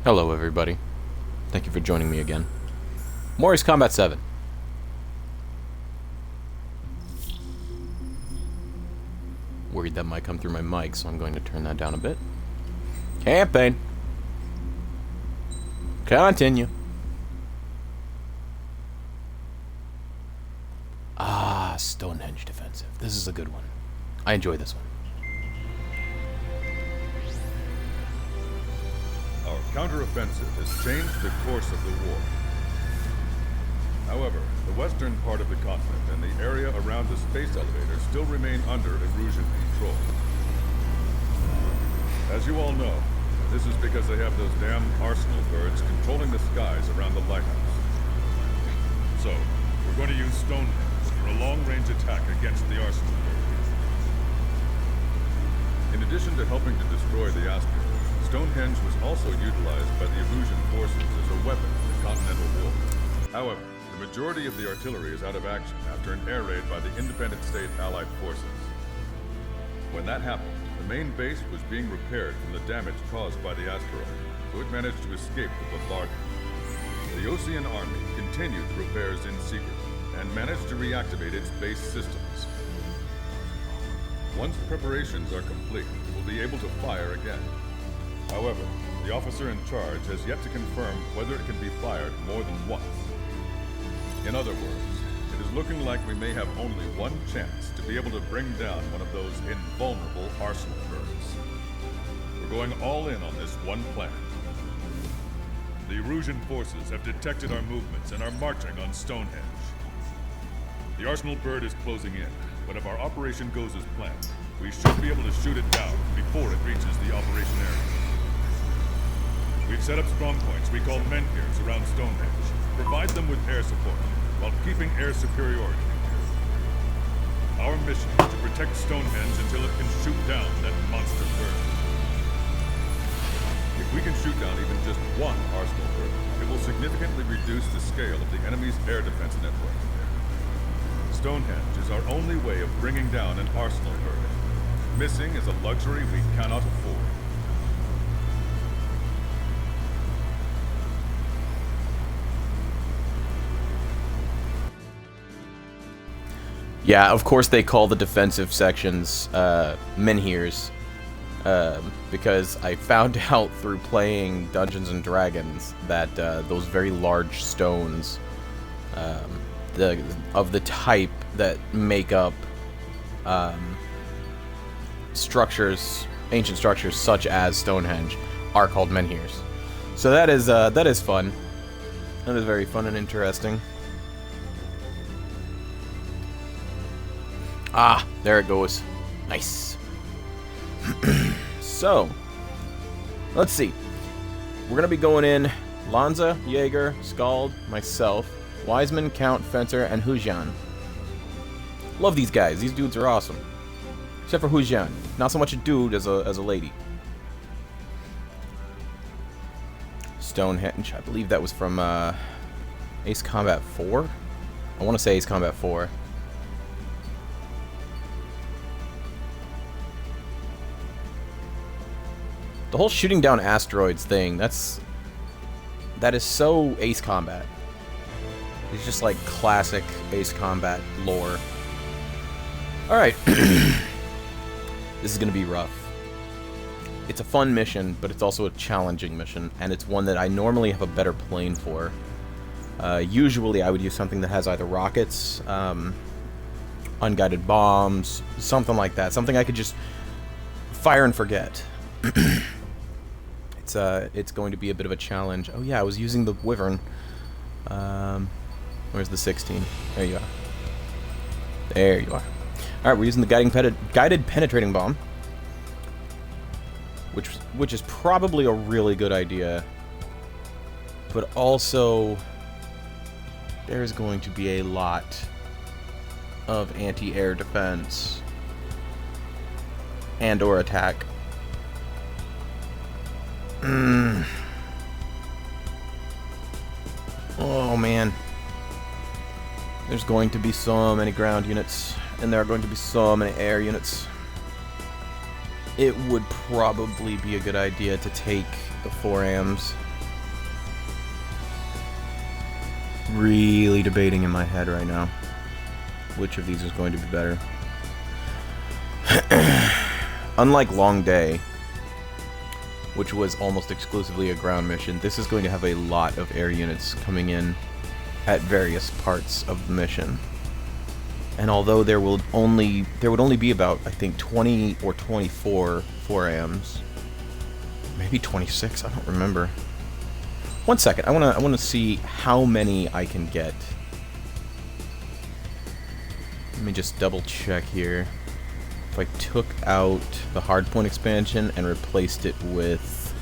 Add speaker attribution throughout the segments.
Speaker 1: Hello everybody. Thank you for joining me again. Morris Combat 7. Worried that might come through my mic, so I'm going to turn that down a bit. Campaign. Continue. Stonehenge defensive. This is a good one. I enjoy this one.
Speaker 2: Our counteroffensive has changed the course of the war. However, the western part of the continent and the area around the space elevator still remain under Erusian control. As you all know, this is because they have those damn arsenal birds controlling the skies around the lighthouse. So, we're going to use Stonehenge for a long-range attack against the arsenal bird. In addition to helping to destroy the asteroid, Stonehenge was also utilized by the Erusian forces as a weapon in the Continental War. However, the majority of the artillery is out of action after an air raid by the independent state Allied forces. When that happened, the main base was being repaired from the damage caused by the asteroid, so it managed to escape the bombardment. The Ocean Army continued the repairs in secret and managed to reactivate its base systems. Once preparations are complete, it will be able to fire again. However, the officer in charge has yet to confirm whether it can be fired more than once. In other words, it is looking like we may have only one chance to be able to bring down one of those invulnerable arsenal birds. We're going all in on this one plan. The Erusian forces have detected our movements and are marching on Stonehenge. The arsenal bird is closing in, but if our operation goes as planned, we should be able to shoot it down before it reaches the operation area. We've set up strong points we call menhirs around Stonehenge. Provide them with air support, while keeping air superiority. Our mission is to protect Stonehenge until it can shoot down that monster bird. If we can shoot down even just one arsenal bird, it will significantly reduce the scale of the enemy's air defense network. Stonehenge is our only way of bringing down an arsenal bird. Missing is a luxury we cannot afford.
Speaker 1: Yeah, of course they call the defensive sections menhirs, because I found out through playing Dungeons and Dragons that those very large stones, of the type that make up structures, ancient structures such as Stonehenge, are called menhirs. So that is fun. That is very fun and interesting. Ah, there it goes. Nice. So, let's see. We're going to be going in Lanza, Jaeger, Skald, myself, Wiseman, Count, Fencer, and Hujan. Love these guys. These dudes are awesome. Except for Hujan. Not so much a dude as a lady. Stonehenge. I believe that was from Ace Combat 4? I want to say Ace Combat 4. The whole shooting down asteroids thing, that is so Ace Combat. It's just like classic Ace Combat lore. Alright. This is going to be rough. It's a fun mission, but it's also a challenging mission, and it's one that I normally have a better plane for. Usually I would use something that has either rockets, unguided bombs, something like that. Something I could just fire and forget. It's going to be a bit of a challenge. Oh yeah, I was using the Wyvern. Where's the 16? There you are. There you are. Alright, we're using the guided penetrating bomb. Which is probably a really good idea. But also, there's going to be a lot of anti-air defense and or attack. Oh man. There's going to be so many ground units, and there are going to be so many air units. It would probably be a good idea to take the 4AMs really debating in my head right now which of these is going to be better. Unlike Long Day, which was almost exclusively a ground mission, this is going to have a lot of air units coming in at various parts of the mission. And although there would only be about, I think, 20 or 24 4AMs, maybe 26, I don't remember. One second, I wanna see how many I can get. Let me just double check here. If I took out the hardpoint expansion and replaced it with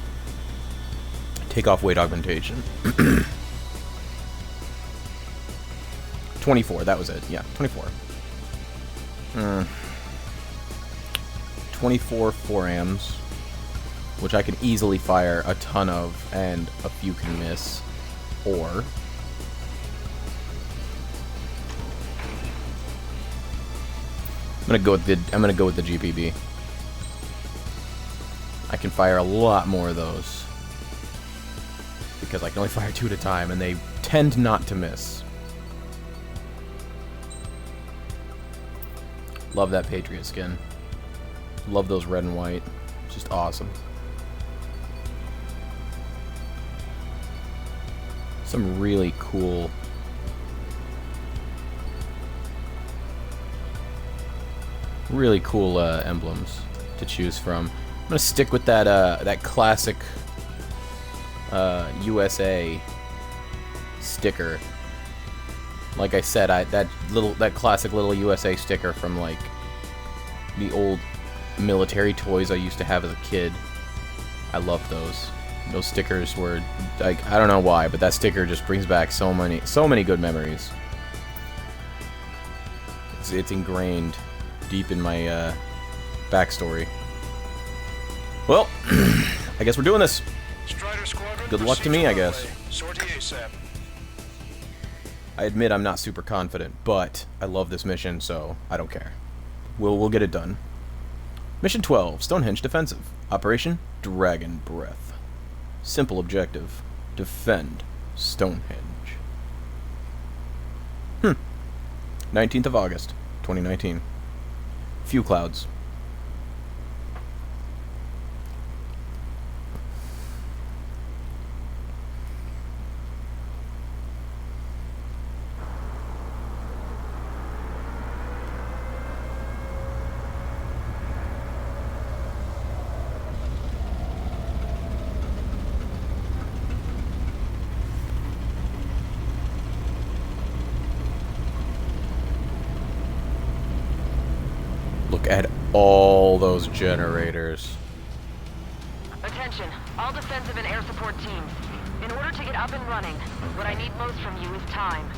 Speaker 1: takeoff weight augmentation. 24, that was it. Yeah, 24. 24 4AMs, which I can easily fire a ton of, and a few can miss. Or I'm gonna go with the GPB. I can fire a lot more of those because I can only fire 2 at a time, and they tend not to miss. Love that Patriot skin. Love those red and white. Just awesome. Some really cool emblems to choose from. I'm gonna stick with that that classic USA sticker. Like I said, that classic little USA sticker from like the old military toys I used to have as a kid. I loved those. Those stickers were like, I don't know why, but that sticker just brings back so many good memories. It's ingrained deep in my backstory. Well, I guess we're doing this. Good luck to me, I guess. I admit I'm not super confident, but I love this mission, so I don't care. We'll get it done. Mission 12, Stonehenge Defensive. Operation Dragon Breath. Simple objective: defend Stonehenge. 19th of August, 2019. Few clouds. Look at all those generators.
Speaker 3: Attention, all defensive and air support teams. In order to get up and running, what I need most from you is time.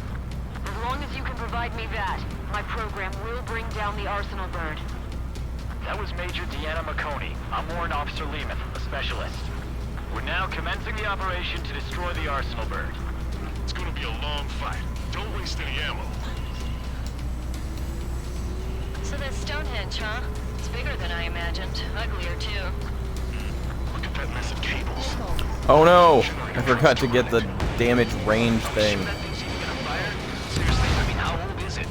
Speaker 3: As long as you can provide me that, my program will bring down the Arsenal bird.
Speaker 4: That was Major Deanna McConey. I'm Warrant Officer Lehman, a specialist. We're now commencing the operation to destroy the Arsenal bird.
Speaker 5: It's gonna be a long fight. Don't waste any ammo.
Speaker 3: So that's Stonehenge, huh? It's bigger than I imagined. Uglier, too.
Speaker 5: Look at that mess of cables.
Speaker 1: Oh no! I forgot to get the damage range thing.
Speaker 4: That thing's even gonna fire? Seriously, I mean, how old is it?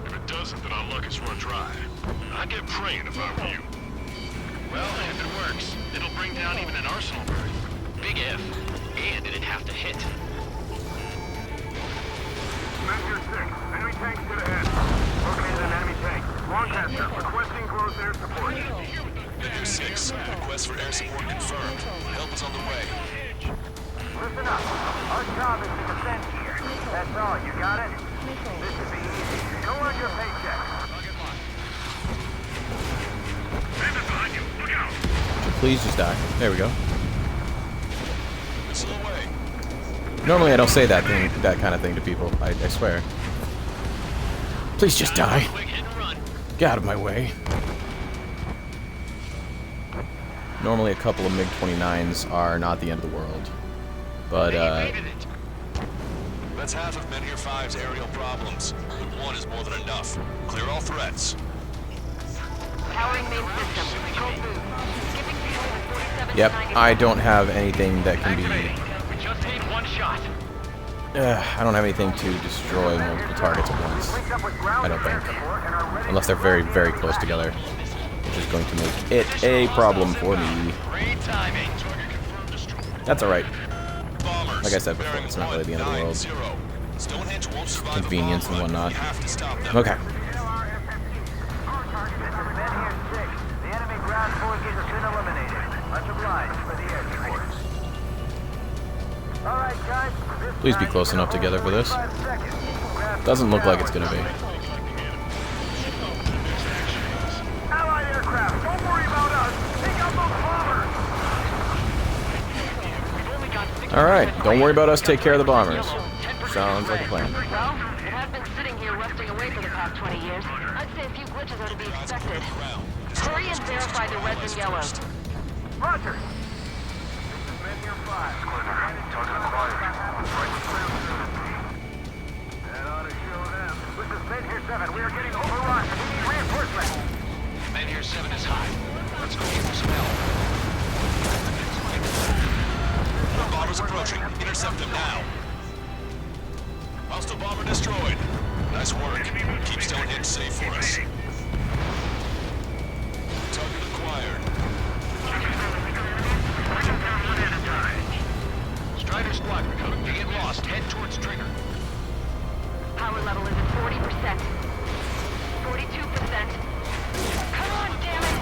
Speaker 5: If it doesn't, then our luck is run dry. I'd get praying if I were you.
Speaker 4: Well, if it works, it'll bring down even an Arsenal bird. Big if. And it'd have to hit.
Speaker 6: Measure 6. Enemy tanks to the head. Located an enemy tank. Lancaster, requesting close air support.
Speaker 5: Measure 6. Request for air support confirmed. Help is on the way.
Speaker 6: Listen up. Our job is to defend here. That's all. You got it? This should be easy. Go on your paycheck.
Speaker 5: Bandit behind you. Look out.
Speaker 1: Please just die. There we go.
Speaker 5: Missile away.
Speaker 1: Normally I don't say that kind of thing to people. I swear. Please just die.
Speaker 4: Quick hit and run.
Speaker 1: Get out of my way. Normally a couple of MiG-29s are not the end of the world. But,
Speaker 4: They evaded it.
Speaker 5: That's half of Menhir 5's aerial problems. But one is more than enough. Clear all threats.
Speaker 3: Powering main system. Control boost. Skipping fuel at 47
Speaker 1: yep,
Speaker 3: to 90.
Speaker 1: I don't have anything that can be...
Speaker 4: Activating. We just need one shot.
Speaker 1: I don't have anything to destroy multiple targets at once. I don't think. Unless they're very, very close together. Which is going to make it a problem for me. That's alright. Like I said before, it's not really the end of the world. Convenience and whatnot. Okay. Please be close enough together for this. Doesn't look like it's gonna be.
Speaker 6: Allied aircraft, don't worry about us. Take out those bombers.
Speaker 1: Alright, don't worry about us, take care of the bombers. Sounds like a plan.
Speaker 3: Well, it has been sitting here rusting away for the past 20 years. I'd say a few glitches are to be expected. Hurry and verify the reds and yellows.
Speaker 6: Roger. This is Men here 5. Target acquired. That ought to show them. This is Men here 7. We are getting overrun. We need reinforcements.
Speaker 4: Men here 7 is high. Let's go give them some help.
Speaker 5: Bombers approaching. Intercept them now. Hostile bomber destroyed. Nice work. Keep Stonehenge safe for us. Target acquired.
Speaker 4: Strider squadron, you get lost. Head towards trigger.
Speaker 3: Power level is at 40%. 42%. Come on, damn it!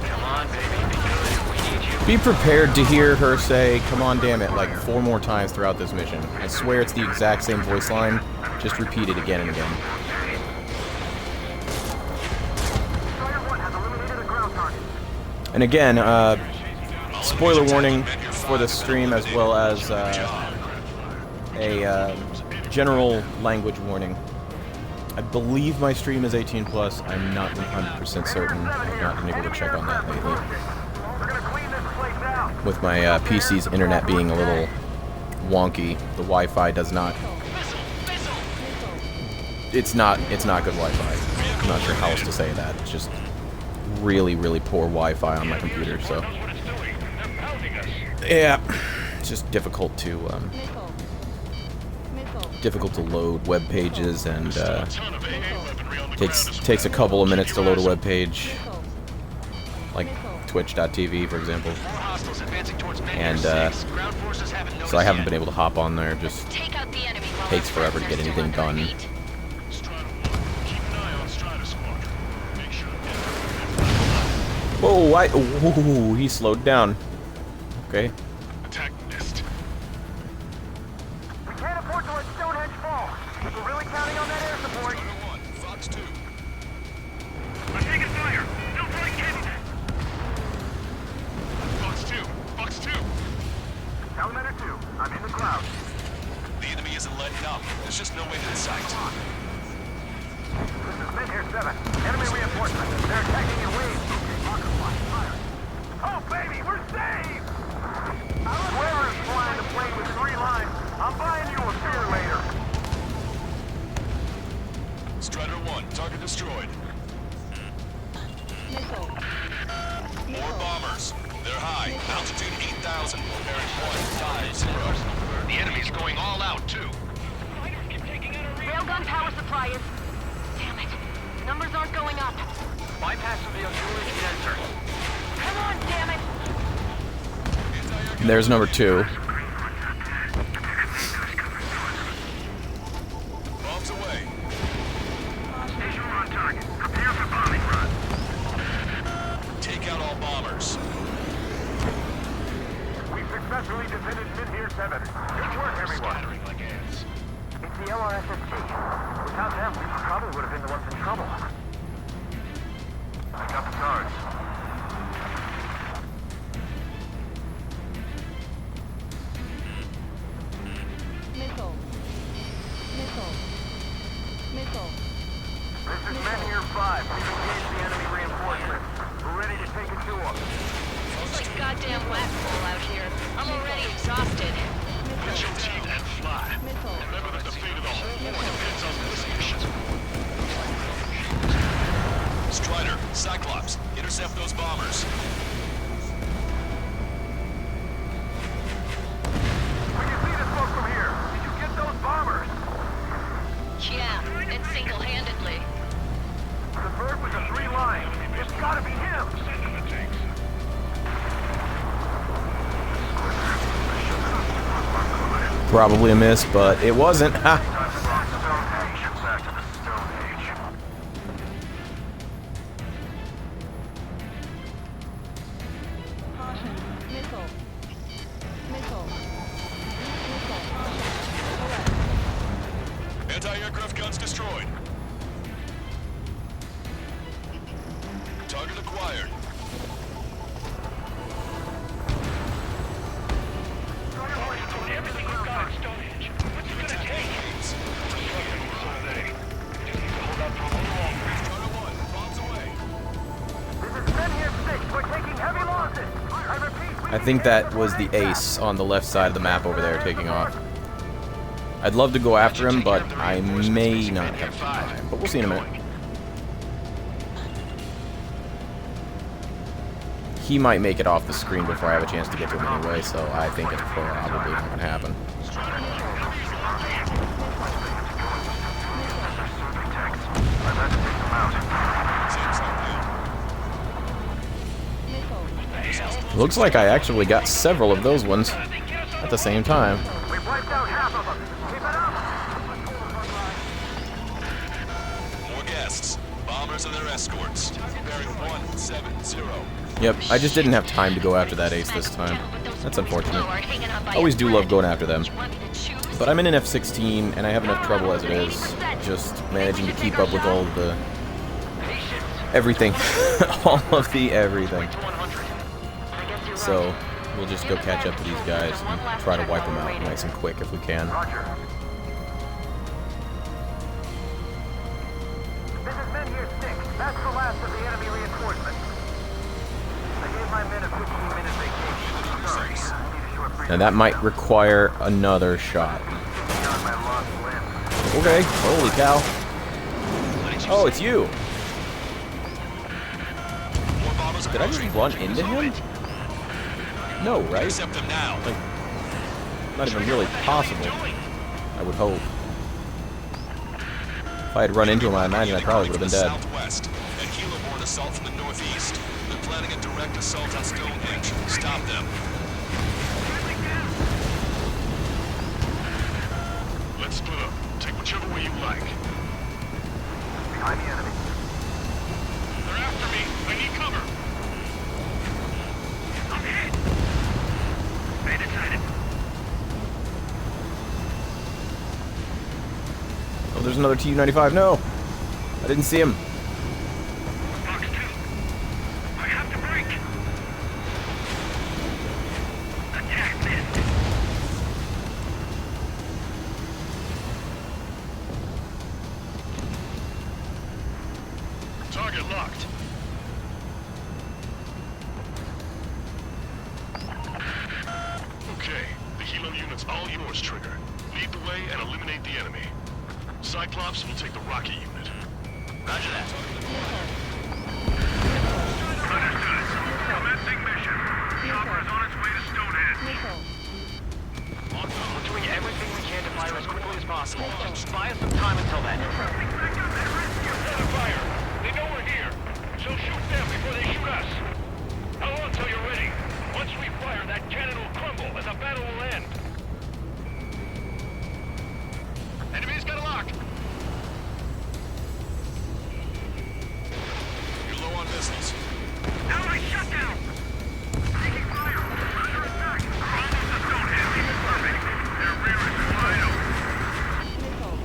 Speaker 4: Come on, baby. Be good. We need you.
Speaker 1: Be prepared to hear her say, "Come on, damn it," like 4 more times throughout this mission. I swear it's the exact same voice line, just repeat it again and again. And again, spoiler warning for the stream as well as a general language warning. I believe my stream is 18 plus. I'm not 100% certain. I've not been able to check on that lately. With my PC's internet being a little wonky, the Wi-Fi does not. It's not good Wi-Fi. I'm not sure how else to say that. It's just really, really poor Wi-Fi on my computer. So yeah, it's just difficult to load web pages, and takes a couple of minutes to load a web page, like Twitch.tv, for example. And so I haven't been able to hop on there. Just takes forever to get anything done. Whoa! Ooh, he slowed down. Okay.
Speaker 2: Attack missed.
Speaker 6: We can't afford to let Stonehenge fall. We're really counting on that air support.
Speaker 5: Fox 2.
Speaker 2: I'm taking fire. Don't try getting it. Fox 2. Fox 2.
Speaker 6: Salamander 2. I'm in the cloud.
Speaker 5: The enemy isn't letting up. There's just no way to sight.
Speaker 6: This is Men here 7. Enemy reinforcements. They're attacking in waves. Oh, baby, we're saved! Whoever is flying the plane with 3 lines, I'm buying you a beer later.
Speaker 5: Strider 1, target destroyed. More bombers. They're high. Altitude 8,000. Bearing 150.
Speaker 4: The enemy's going all out, too.
Speaker 3: Railgun power supply is... Damn it. Numbers aren't going up.
Speaker 4: Bypassing the auxiliary sensor.
Speaker 3: Come on, damn it!
Speaker 1: There's number 2.
Speaker 5: Bombs away.
Speaker 6: Station on target. Prepare for bombing run.
Speaker 5: Take out all bombers.
Speaker 6: We successfully defended Men here 7. Good work, everyone. It's the LRSSG. Without them, we probably would have been the ones in trouble. I got the charge. This is Men here 5. We've engaged the enemy reinforcements. We're ready to take it to them.
Speaker 3: It's like goddamn whack roll out here. I'm already exhausted.
Speaker 2: Get your teeth and fly. Remember that the fate of the whole war depends on this mission.
Speaker 5: Strider, Cyclops, intercept
Speaker 1: probably a miss, but it wasn't. Ha!
Speaker 6: Back to the Stone Age.
Speaker 7: Caution. Missile. Missile. Missile.
Speaker 5: Anti-aircraft guns destroyed. Target acquired.
Speaker 6: Everything you've got at Stonehenge. What's it gonna take? Hold up for a little longer.
Speaker 5: Charter 1, bombs away.
Speaker 6: This is Men here 6. We're taking heavy losses. I repeat.
Speaker 1: I think that was the ace on the left side of the map over there taking off. I'd love to go after him, but I may not have time. But we'll see in a minute. He might make it off the screen before I have a chance to get to him anyway, so I think it's probably not going to happen. Looks like I actually got several of those ones at the same time.
Speaker 6: We've wiped out half of them. Keep it up.
Speaker 5: More guests. Bombers and their escorts. Bearing 170.
Speaker 1: Yep, I just didn't have time to go after that ace this time. That's unfortunate. Always do love going after them. But I'm in an F16, and I have enough trouble as it is, just managing to keep up with all the... everything. All of the everything. So, we'll just go catch up to these guys and try to wipe them out nice and quick if we can.
Speaker 6: Roger. This is Men here 6. That's the last of the enemy reinforcements. I gave my men a 15-minute vacation. Sorry. Need a short break.
Speaker 1: And that might require another shot.
Speaker 6: On my lost limb.
Speaker 1: Okay, holy cow. Oh, it's you!
Speaker 5: More bombers
Speaker 1: Did I just run into him? No, right?
Speaker 5: Intercept them now.
Speaker 1: Like, not even really possible, I would hope. If I had run into him, I imagine I probably would have been dead.
Speaker 5: Southwest. And Hilo-borne assault from the northeast. They're planning a direct assault on Stonehenge. Stop them.
Speaker 2: Let's split up. Take whichever way you like.
Speaker 6: Behind the enemy.
Speaker 2: They're after me. I need cover. I'm hit. Made it sighted.
Speaker 1: Oh, there's another Tu-95. No! I didn't see him.
Speaker 2: Box 2. I have to break. Attack missed. Target locked. Okay, the Hilo unit's all yours, Trigger. Lead the way and eliminate the enemy. Cyclops will take the rocket unit.
Speaker 5: Roger that.
Speaker 6: Understood. Commencing mission. Chopper is on its way to Stonehenge.
Speaker 7: Missile.
Speaker 4: We're doing everything we can to fire as quickly as possible. Just buy us some time until then.
Speaker 6: Set a fire. They know we're here, so shoot them before they shoot us. How long till you're ready? Once we fire, that cannon will crumble and the battle will end. Enemy's got a lock.
Speaker 5: You're low on missiles.
Speaker 6: Enemy shut down. Taking fire. Under attack. Almost to Stonehenge. Perfect. Their rear is wide open.
Speaker 7: Missile.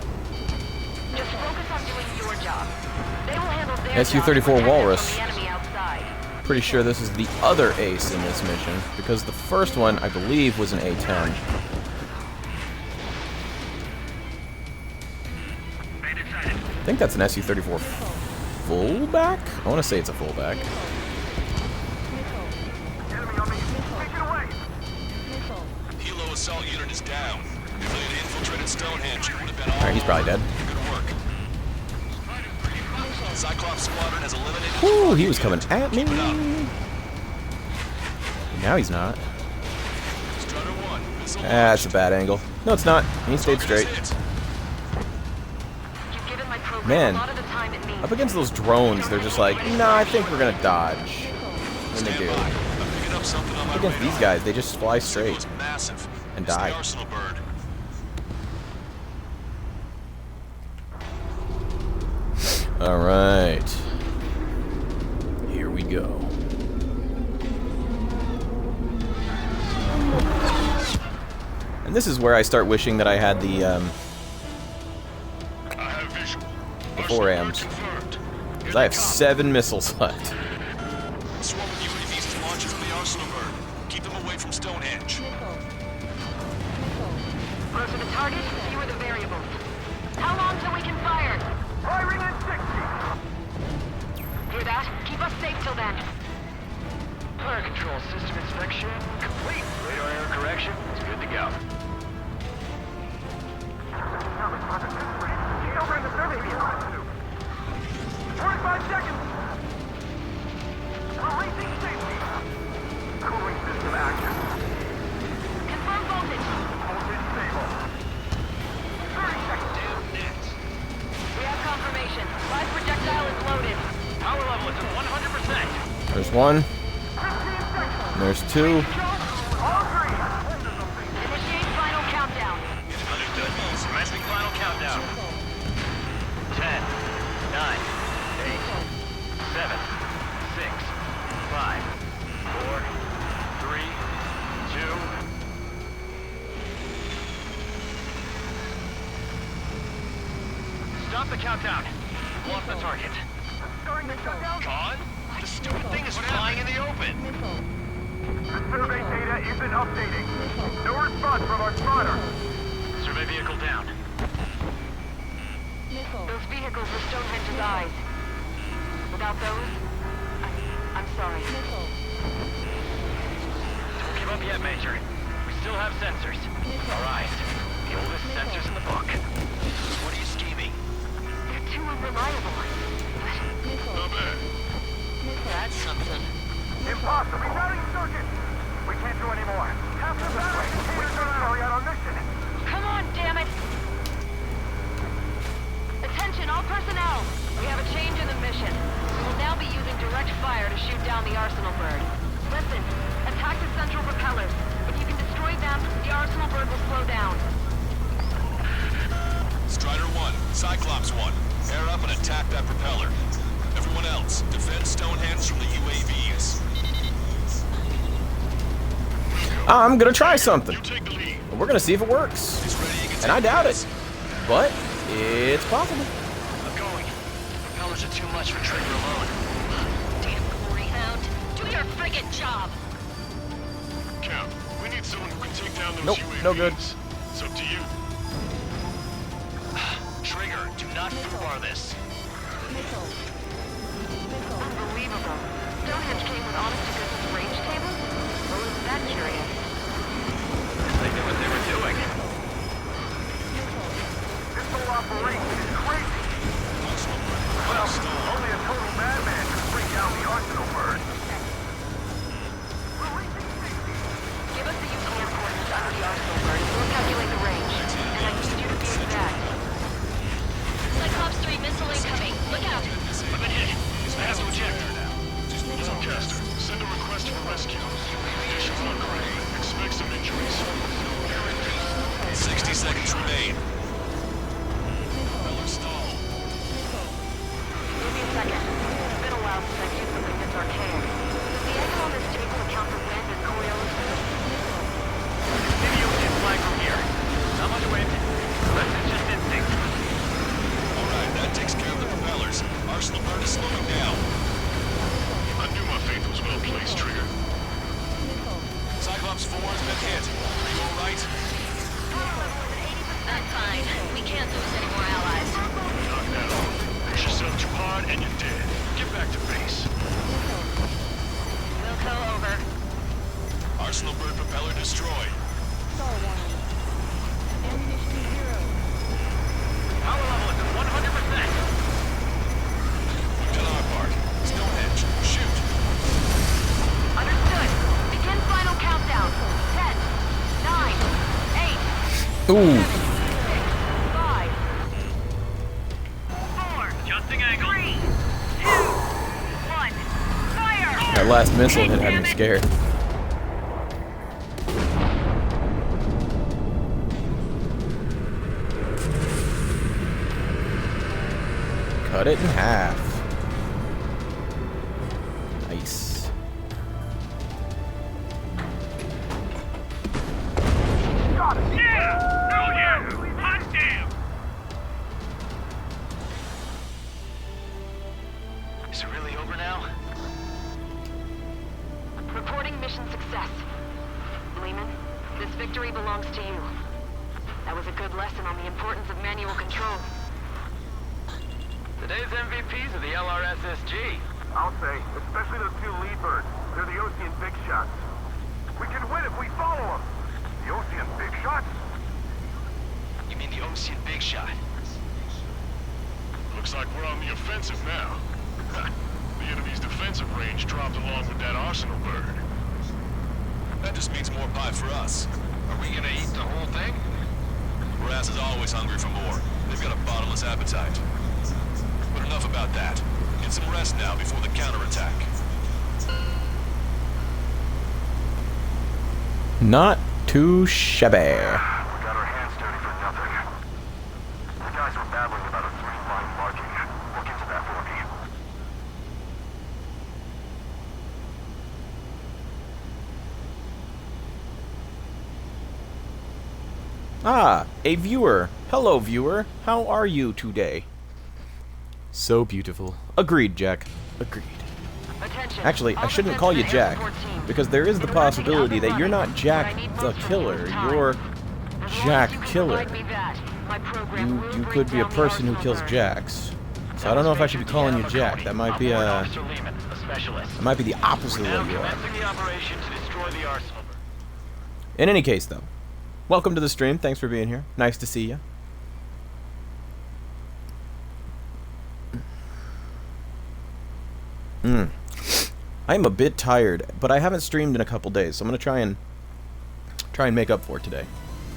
Speaker 3: Just focus on doing your job. They will handle their
Speaker 1: Su-34
Speaker 3: job and
Speaker 1: Walrus.
Speaker 3: protect the enemy outside.
Speaker 1: Pretty sure this is the other ace in this mission, because the first one, I believe, was an A-10.
Speaker 6: Made it sighted.
Speaker 1: I think that's an Su-34 fullback? I want to say it's a fullback.
Speaker 7: Missile.
Speaker 6: Enemy on me. Take it away.
Speaker 7: Missile.
Speaker 5: Hilo assault unit is down. If they had infiltrated Stonehenge, it would have been all
Speaker 1: Alright, he's probably dead.
Speaker 5: Good work. Cyclops squadron has eliminated.
Speaker 1: Ooh, he was coming at me. Now he's not.
Speaker 5: Strutter 1. Missile
Speaker 1: That's a bad angle. No, it's not. He stayed straight.
Speaker 3: You've given my program
Speaker 1: Man,
Speaker 3: a lot of the time it needs.
Speaker 1: up against those drones, they're just like, nah, I think we're gonna dodge. And they do.
Speaker 5: I'm picking up something on my
Speaker 1: Up against
Speaker 5: radar.
Speaker 1: these guys, they just fly straight.
Speaker 5: It's massive.
Speaker 1: And
Speaker 5: It's
Speaker 1: die.
Speaker 5: the Arsenal bird.
Speaker 1: Alright. Here we go. And this is where I start wishing that I had the
Speaker 6: I have visual.
Speaker 1: 4 AMs.
Speaker 6: Confirmed.
Speaker 1: Because I have 7 missiles left.
Speaker 5: Swarm of UAVs is launching from the arsenal bird. Keep them away from Stonehenge.
Speaker 7: Missile. Missile.
Speaker 3: Go to the target, view the variables. How long till we can fire?
Speaker 6: Firing at 60.
Speaker 3: Hear that? Keep us safe till then.
Speaker 4: Fire control system inspection complete. Radar error correction is good to go.
Speaker 6: He's over in the service vehicle. 45 seconds. Releasing safety. Cooling system active.
Speaker 3: Confirm voltage.
Speaker 6: Voltage stable. 30 seconds.
Speaker 3: We have confirmation. Live projectile is loaded.
Speaker 4: Power level is at 100%.
Speaker 1: There's 1.
Speaker 6: 15 seconds.
Speaker 1: There's 2.
Speaker 6: All three.
Speaker 3: Initiate final countdown.
Speaker 4: Understood. Commencing final countdown. 10, 9, 8, 7, 6, 5, 4, 3, 2. Stop the countdown. Lost the target.
Speaker 6: Starting to shut down.
Speaker 4: Con? The stupid thing is flying in the open.
Speaker 7: Missile.
Speaker 6: The survey data isn't updating. No response from our spotter.
Speaker 4: Survey vehicle down.
Speaker 7: Missile.
Speaker 3: Those vehicles were Stonehenge's eyes. Without those, I'm sorry.
Speaker 7: Missile.
Speaker 4: Don't give up yet, Major. We still have sensors. All right. The oldest sensors in the book. What are you scheming?
Speaker 3: They're too unreliable.
Speaker 7: Missile.
Speaker 6: Not bad.
Speaker 3: That's something.
Speaker 6: Impossible. Rerouting circuit. We can't do any more. Half the battery containers are carry out our mission.
Speaker 3: Come on, damn it! Attention, all personnel! We have a change in the mission. We will now be using direct fire to shoot down the Arsenal bird. Listen, attack the central propellers. If you can destroy them, the Arsenal bird will slow down.
Speaker 5: Strider 1, Cyclops 1. Air up and attack that propeller. Everyone else, defend Stonehenge from the UAVs.
Speaker 1: I'm gonna try something.
Speaker 6: You take the lead.
Speaker 1: We're gonna see if it works.
Speaker 5: It's ready, you can
Speaker 1: And I
Speaker 5: take
Speaker 1: doubt
Speaker 5: this.
Speaker 1: it. But it's possible.
Speaker 4: I'm going. Propellers are too much for Trigger alone.
Speaker 3: Damn greyhound. Do your friggin' job!
Speaker 6: Cap, we need someone who can take down those
Speaker 1: Nope,
Speaker 6: UAVs.
Speaker 1: no good.
Speaker 6: It's up to you.
Speaker 4: Trigger, do not foobar this.
Speaker 7: Missile. Missile.
Speaker 3: Unbelievable. Stonehenge came with honest-to-goodness range tables? What was that curious?
Speaker 4: They knew what they were doing.
Speaker 6: This whole operation is crazy. Well, only a total madman can bring down the Arsenal bird. Releasing safety.
Speaker 3: Give us the UTM coordinates under the Arsenal bird and we'll calculate the range. And I need you to be exact. Cyclops 3 missile incoming. Look out!
Speaker 4: I've been hit. I have to eject her now.
Speaker 6: Broadcaster, send a request for rescue. Conditions are gray. Expect some injuries.
Speaker 5: 60 seconds remain. Propeller stall.
Speaker 3: Give me a second. It's been a while since I've used something this archaic. Does the angle on this table account for wind and Coriolis?
Speaker 4: Maybe you can fly from here. Not much wind. But it's just instinct.
Speaker 5: All right, that takes care of the propellers. Arsenal bird is slowing down.
Speaker 6: I knew my faith was well placed, Trigger.
Speaker 5: Cyclops 4 has been hit. Are you all right?
Speaker 3: I'm fine. We can't lose any more allies.
Speaker 6: Knock that off. Push yourself too hard and you're dead. Get back to base.
Speaker 3: Wilco over.
Speaker 5: Arsenal bird propeller destroyed.
Speaker 7: Star one. Ammunition 0.
Speaker 4: Power level is at 100%.
Speaker 5: Done our part. Stonehenge, shoot.
Speaker 3: Understood. Begin final countdown. 10, 9, 8,
Speaker 1: Ooh.
Speaker 3: 7, 5, 4,
Speaker 4: Adjusting angle.
Speaker 3: 3, 2, 1. Fire!
Speaker 1: That last missile hit had me scared. Cut it in half. Nice.
Speaker 6: Yeah! Hell yeah! Hot damn!
Speaker 4: Is it really over now?
Speaker 3: Reporting mission success. Lehman, this victory belongs to you. That was a good lesson on the importance of manual control.
Speaker 4: Today's MVPs are the LRSSG.
Speaker 6: I'll say, especially those two lead birds. They're the Ocean big shots. We can win if we follow them. The Ocean big shots?
Speaker 4: You mean the Ocean Big Shot?
Speaker 5: Looks like we're on the offensive now. The enemy's defensive range dropped along with that arsenal bird. That just means more pie for us.
Speaker 4: Are we gonna eat the whole thing?
Speaker 5: Brass is always hungry for more. They've got a bottomless appetite. But enough about that. Get some rest now before the counterattack.
Speaker 1: Not too shabby.
Speaker 6: We got our hands dirty for nothing. The guys were battling about a 3-line marking. Look into that for me.
Speaker 1: Ah, a viewer. Hello, viewer. How are you today? So beautiful. Agreed, Jack. Agreed.
Speaker 3: Attention.
Speaker 1: Actually, I
Speaker 3: All
Speaker 1: shouldn't
Speaker 3: defensive
Speaker 1: call you
Speaker 3: and air
Speaker 1: Jack,
Speaker 3: support teams.
Speaker 1: because there is the
Speaker 3: In order to get up
Speaker 1: possibility
Speaker 3: and
Speaker 1: that you're
Speaker 3: running,
Speaker 1: not Jack
Speaker 3: what I need
Speaker 1: the
Speaker 3: most from you
Speaker 1: Killer.
Speaker 3: is time.
Speaker 1: You're
Speaker 3: As long as
Speaker 1: Jack
Speaker 3: you can
Speaker 1: Killer.
Speaker 3: provide me that, my program will
Speaker 1: You
Speaker 3: bring
Speaker 1: could be a
Speaker 3: down the
Speaker 1: person who
Speaker 3: arsenal
Speaker 1: kills
Speaker 3: burn.
Speaker 1: Jacks. So I don't know if I should be calling you Jack. That might be
Speaker 4: I'm Warrant
Speaker 1: a
Speaker 4: Officer Lehman, a specialist.
Speaker 1: that might be the opposite
Speaker 4: We're
Speaker 1: of
Speaker 4: now
Speaker 1: what you are.
Speaker 4: commencing the operation to destroy the arsenal.
Speaker 1: In any case, though, welcome to the stream. Thanks for being here. Nice to see you. I am a bit tired, but I haven't streamed in a couple days, so I'm gonna try and make up for it today.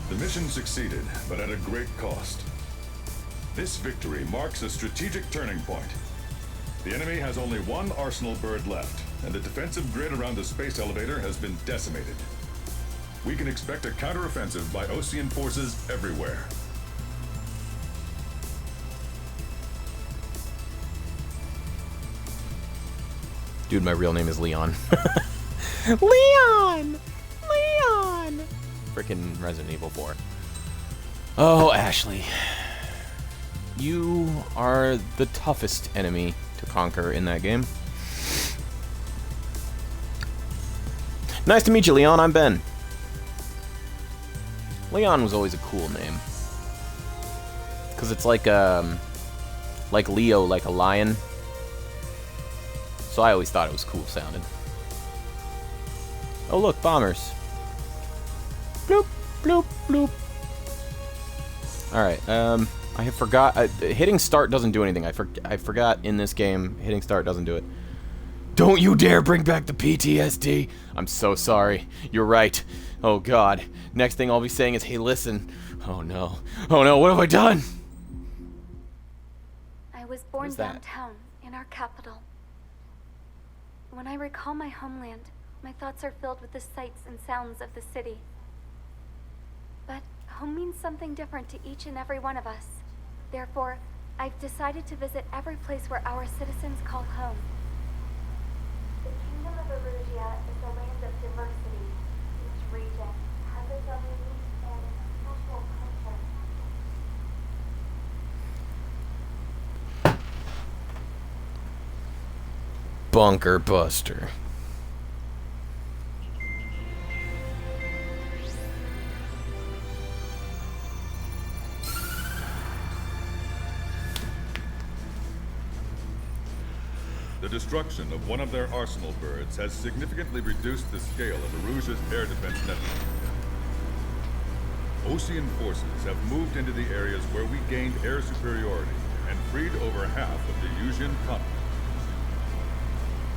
Speaker 2: The mission succeeded, but at a great cost. This victory marks a strategic turning point. The enemy has only one arsenal bird left, and the defensive grid around the space elevator has been decimated. We can expect a counteroffensive by Ocean forces everywhere.
Speaker 1: Dude, my real name is Leon. Leon! Leon! Frickin' Resident Evil 4. Oh, Ashley. You are the toughest enemy to conquer in that game. Nice to meet you, Leon. I'm Ben. Leon was always a cool name. Because it's like Leo, like a lion. So I always thought it was cool sounding. Oh look, bombers. Bloop, bloop, bloop. Alright, I have forgot. Hitting start doesn't do anything. I forgot in this game, hitting start doesn't do it. Don't you dare bring back the PTSD. I'm so sorry. You're right. Oh god. Next thing I'll be saying is, hey listen. Oh no. Oh no, what have I done?
Speaker 8: I was born
Speaker 1: What's that?
Speaker 8: downtown, in our capital. When I recall my homeland, my thoughts are filled with the sights and sounds of the city. But home means something different to each and every one of us. Therefore, I've decided to visit every place where our citizens call home. The Kingdom of Erugia is a land of diversity. Each region has its own unique and special culture.
Speaker 1: Bunker Buster.
Speaker 2: The destruction of one of their arsenal birds has significantly reduced the scale of Erugia's air defense network. Ocean forces have moved into the areas where we gained air superiority and freed over half of the Yuuzhan continent.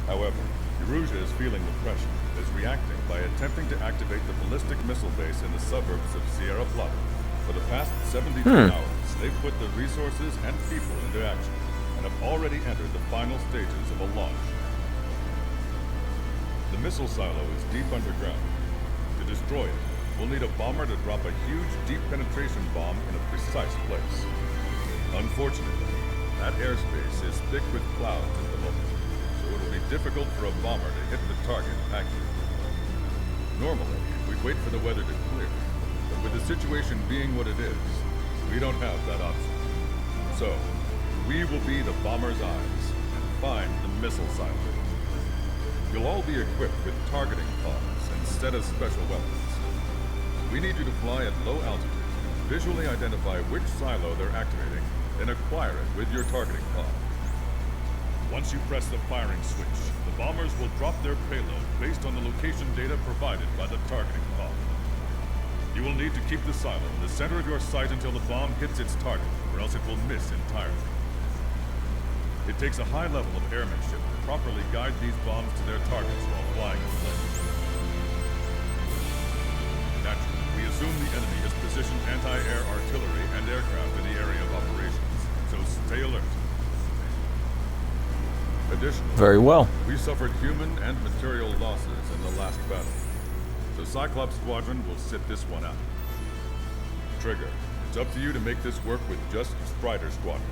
Speaker 2: However, Erugia is feeling the pressure and is reacting by attempting to activate the ballistic missile base in the suburbs of Sierra Plata. For the past 72 hours, they've put the resources and people into action and have already entered the final stages of a launch. The missile silo is deep underground. To destroy it, we'll need a bomber to drop a huge deep penetration bomb in a precise place. Unfortunately, That airspace is thick with clouds at the moment, so it will be difficult for a bomber to hit the target accurately. Normally, we'd wait for the weather to clear, but with the situation being what it is, we don't have that option. So, we will be the bomber's eyes and find the missile silo. You'll all be equipped with targeting pods instead of special weapons. We need you to fly at low altitude, visually identify which silo they're activating, then acquire it with your targeting pod. Once you press the firing switch, the bombers will drop their payload based on the location data provided by the targeting pod. You will need to keep the silo in the center of your sight until the bomb hits its target, or else it will miss entirely. It takes a high level of airmanship to properly guide these bombs to their targets while flying in place. Naturally, we assume the enemy has positioned anti-air artillery and aircraft in the area of operations, so stay alert. Additionally,
Speaker 1: Very well.
Speaker 2: we suffered human and material losses in the last battle, so Cyclops Squadron will sit this one out. Trigger, it's up to you to make this work with just Strider Squadron.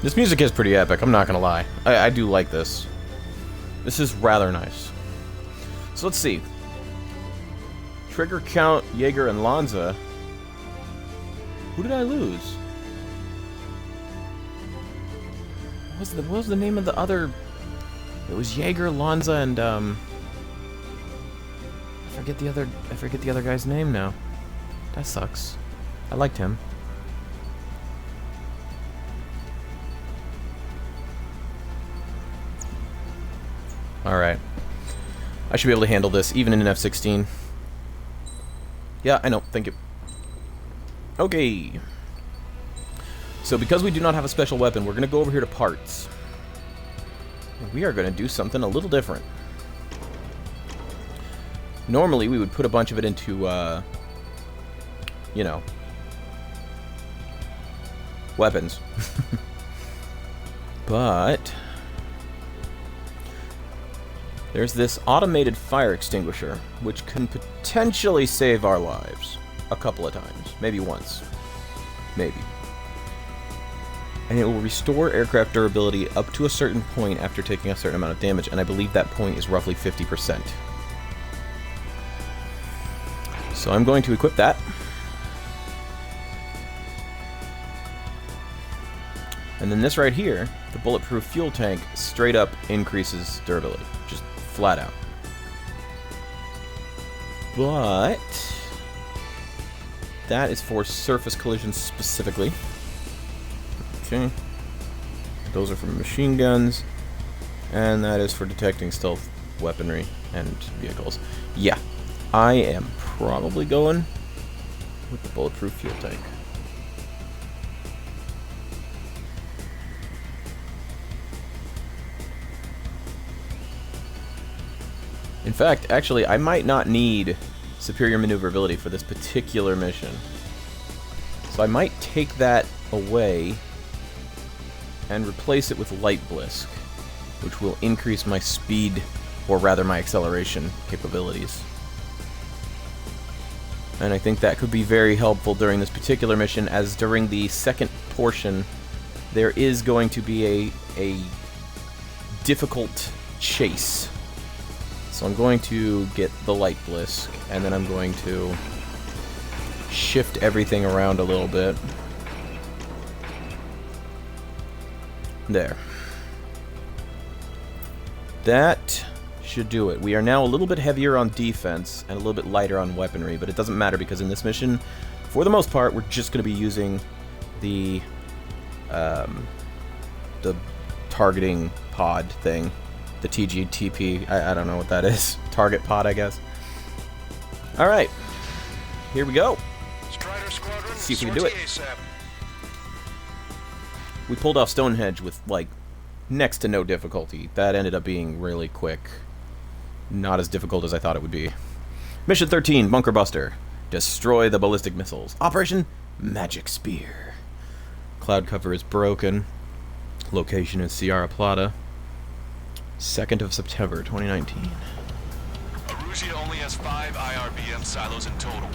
Speaker 1: This music is pretty epic, I'm not gonna lie. I do like this. This is rather nice. So let's see. Trigger, Count, Jaeger, and Lanza. Who did I lose? What was the name of the other? It was Jaeger, Lanza, and I forget the other guy's name now. That sucks. I liked him. Alright. I should be able to handle this, even in an F-16. Yeah, I know. Thank you. Okay. So, because we do not have a special weapon, we're going to go over here to parts. And we are going to do something a little different. Normally, we would put a bunch of it into, you know, weapons. But there's this automated fire extinguisher, which can potentially save our lives a couple of times. Maybe once. Maybe. And it will restore aircraft durability up to a certain point after taking a certain amount of damage, and I believe that point is roughly 50%. So I'm going to equip that. And then this right here, the bulletproof fuel tank, straight up increases durability. Just flat out. But that is for surface collisions specifically. Okay. Those are for machine guns. And that is for detecting stealth weaponry and vehicles. Yeah. I am probably going with the bulletproof fuel tank. In fact, actually, I might not need superior maneuverability for this particular mission. So I might take that away and replace it with light blisk, which will increase my speed, or rather my acceleration capabilities. And I think that could be very helpful during this particular mission, as during the second portion, there is going to be a difficult chase. So I'm going to get the light blisk, and then I'm going to shift everything around a little bit. There. That should do it. We are now a little bit heavier on defense and a little bit lighter on weaponry, but it doesn't matter because in this mission, for the most part, we're just going to be using the targeting pod thing. The TGTP, I don't know what that is. Target pod, I guess. Alright. Here we go.
Speaker 5: Strider Squadron,
Speaker 1: See if we can do it.
Speaker 5: ASAP.
Speaker 1: We pulled off Stonehenge with, like, next to no difficulty. That ended up being really quick. Not as difficult as I thought it would be. Mission 13, Bunker Buster. Destroy the ballistic missiles. Operation Magic Spear. Cloud cover is broken. Location is Sierra Plata. 2nd of September, 2019.
Speaker 5: Arusia only has 5 IRBM silos in total.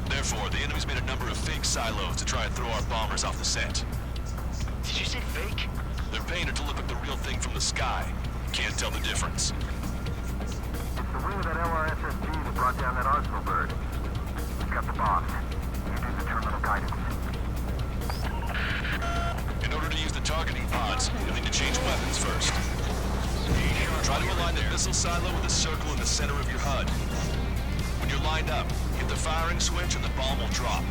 Speaker 5: Therefore, the enemy's made a number of fake silos to try and throw our bombers off the set.
Speaker 4: Did you say fake?
Speaker 5: They're painted to look like the real thing from the sky. Can't tell the difference.
Speaker 6: It's the wing of that LRSSG that brought down that arsenal bird. We've got the bombs. You do the terminal guidance.
Speaker 5: In order to use the targeting pods, you'll need to change weapons first. Try to align the missile silo with a circle in the center of your HUD. When you're lined up, hit the firing switch and the bomb will drop.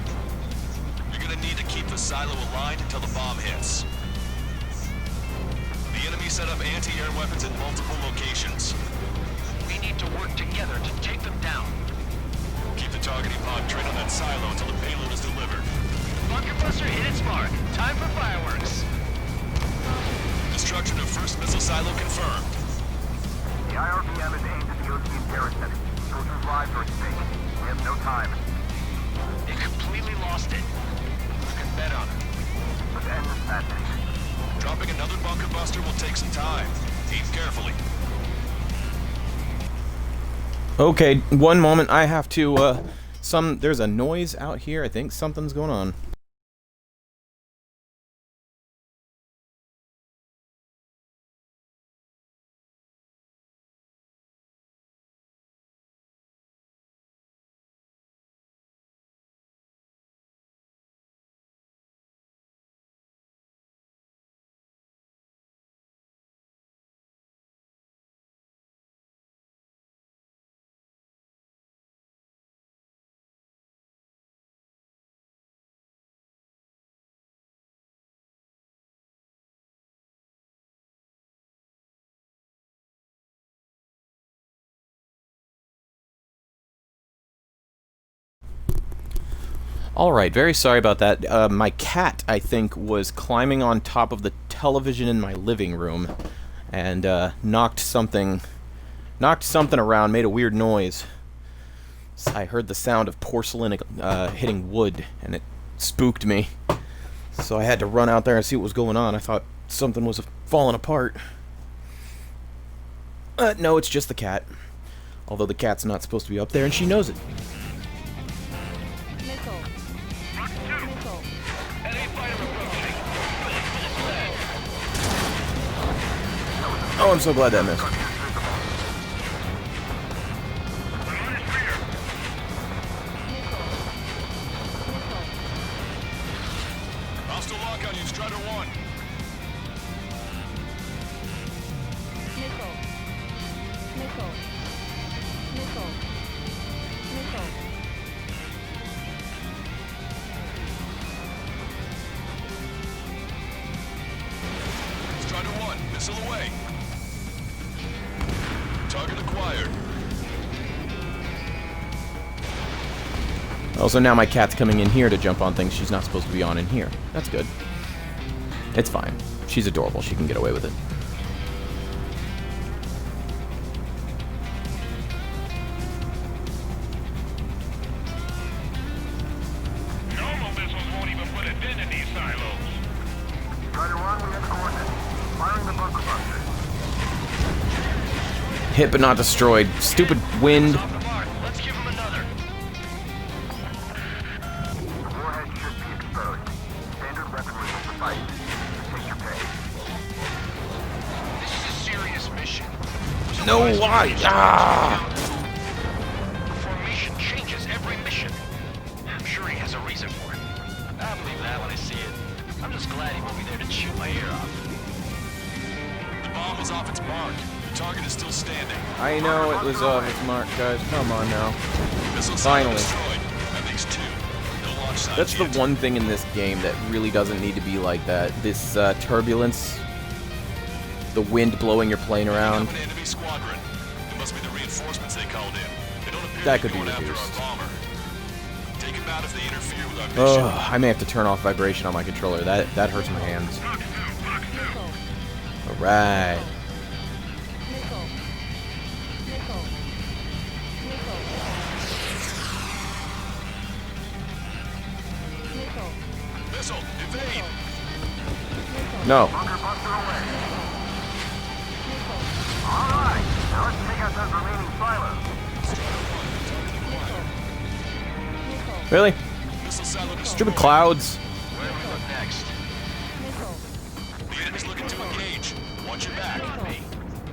Speaker 5: You're gonna need to keep the silo aligned until the bomb hits. The enemy set up anti-air weapons in multiple locations.
Speaker 4: We need to work together to take them down.
Speaker 5: Keep the targeting pod trained on that silo until the payload is delivered.
Speaker 4: Bunker Buster hit its mark. Time for fireworks.
Speaker 5: Destruction of first missile silo confirmed.
Speaker 6: The IRBM is aimed at the OTM garrison. Soldiers' lives are at stake. We have no time.
Speaker 4: It completely lost it. You can bet on it.
Speaker 6: Let's end this madness.
Speaker 5: Dropping another bunker buster will take some time. Aim carefully.
Speaker 1: Okay, one moment. I have to, there's a noise out here. I think something's going on. Alright, very sorry about that. My cat, I think, was climbing on top of the television in my living room and knocked something around, made a weird noise. So I heard the sound of porcelain hitting wood, and it spooked me. So I had to run out there and see what was going on. I thought something was falling apart. No, it's just the cat. Although the cat's not supposed to be up there, and she knows it.
Speaker 7: Missile. Missile.
Speaker 6: Enemy fighter approaching.
Speaker 1: Oh, I'm so glad that missed.
Speaker 5: Hostile lock on you, Strider 1.
Speaker 7: Missile. Missile. Missile. Missile.
Speaker 5: Strider 1, missile away. Target acquired.
Speaker 1: Also, now my cat's coming in here to jump on things she's not supposed to be on in here. That's good. It's fine. She's adorable. She can get away with it.
Speaker 6: Normal missiles won't even put a dent in these silos. Strider 1, we have coordinates. Firing the bunker buster.
Speaker 1: Hit but not destroyed. Stupid wind.
Speaker 4: Off the mark. Let's give him another.
Speaker 6: The warhead should be exposed. Standard weaponry will suffice. Take your pay.
Speaker 4: This is a serious mission.
Speaker 1: No, why? Ah!
Speaker 4: The formation changes every mission. I'm sure he has a reason for it. I believe that when I see it. I'm just glad he won't be there to chew my ear off.
Speaker 5: The bomb was off its mark. The target is still standing.
Speaker 1: I know it was off its mark, guys. Come on now.
Speaker 5: Missile silo
Speaker 1: Finally.
Speaker 5: destroyed. That makes 2. No launch signs
Speaker 1: That's the
Speaker 5: yet.
Speaker 1: one thing in this game that really doesn't need to be like that. This turbulence, the wind blowing your plane around.
Speaker 5: An enemy squadron. It must be the reinforcements they called in. They don't appear
Speaker 1: That
Speaker 5: to be
Speaker 1: could be
Speaker 5: going after
Speaker 1: reduced.
Speaker 5: our bomber. Take them out if they interfere with our mission.
Speaker 1: I may have to turn off vibration on my controller. That hurts my hands.
Speaker 7: Missile.
Speaker 1: Right.
Speaker 7: Missile. Missile. Missile. Missile.
Speaker 5: Missile, evade!
Speaker 7: Missile.
Speaker 1: No.
Speaker 6: Bunker buster away.
Speaker 7: Missile.
Speaker 6: All right. Now let's take out those remaining silos.
Speaker 7: Missile.
Speaker 1: Really?
Speaker 5: Missile silo destroyed.
Speaker 1: Stupid clouds.
Speaker 4: Where do we look next?
Speaker 7: Missile.
Speaker 5: The enemy's looking to engage. Watch your back.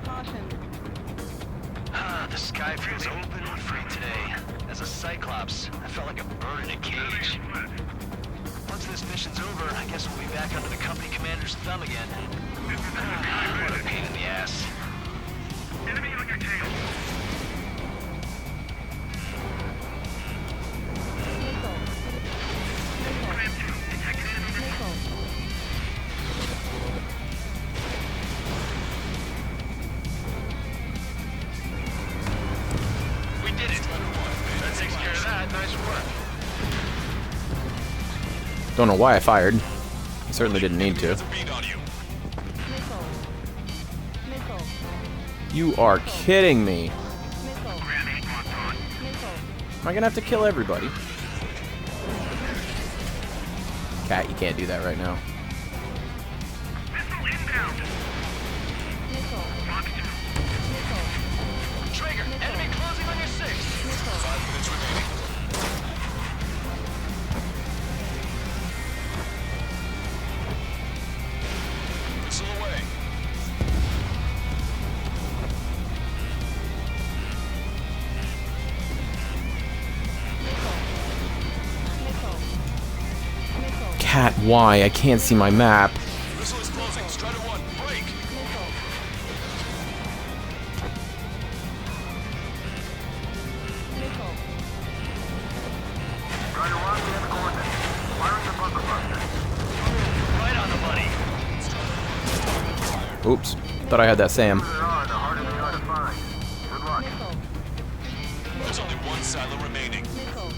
Speaker 7: Caution.
Speaker 4: Ah, the sky feels open and free today. As a Cyclops, I felt like a bird in a cage. Once this mission's over, I guess we'll be back under the company commander's thumb again. Ah, what a pain in the ass.
Speaker 6: Enemy on your tail.
Speaker 7: Missile. Missile.
Speaker 4: We did it. That takes care of that. Nice work.
Speaker 1: Don't know why I fired. I certainly didn't need to.
Speaker 5: There's a beat on you.
Speaker 7: Missile. Missile.
Speaker 1: You are kidding me.
Speaker 7: Missile. Missile.
Speaker 1: Am I gonna have to kill everybody? Cat, you can't do that right now.
Speaker 6: Missile inbound.
Speaker 7: Missile. Missile.
Speaker 4: Traeger, enemy closing on your 6.
Speaker 7: Missile.
Speaker 5: 5 minutes remaining. Missile away.
Speaker 7: Missile.
Speaker 1: Cat, why? I can't see my map.
Speaker 5: Missile is closing. Strider 1, break.
Speaker 7: Missile. Missile.
Speaker 6: Strider 1, we have coordinates. Firing the bunker buster.
Speaker 4: Right on the money.
Speaker 1: Oops. Thought I had that Sam.
Speaker 6: The further on, the harder they are to find. Good luck.
Speaker 7: Missile.
Speaker 5: There's only one silo remaining.
Speaker 7: Missile.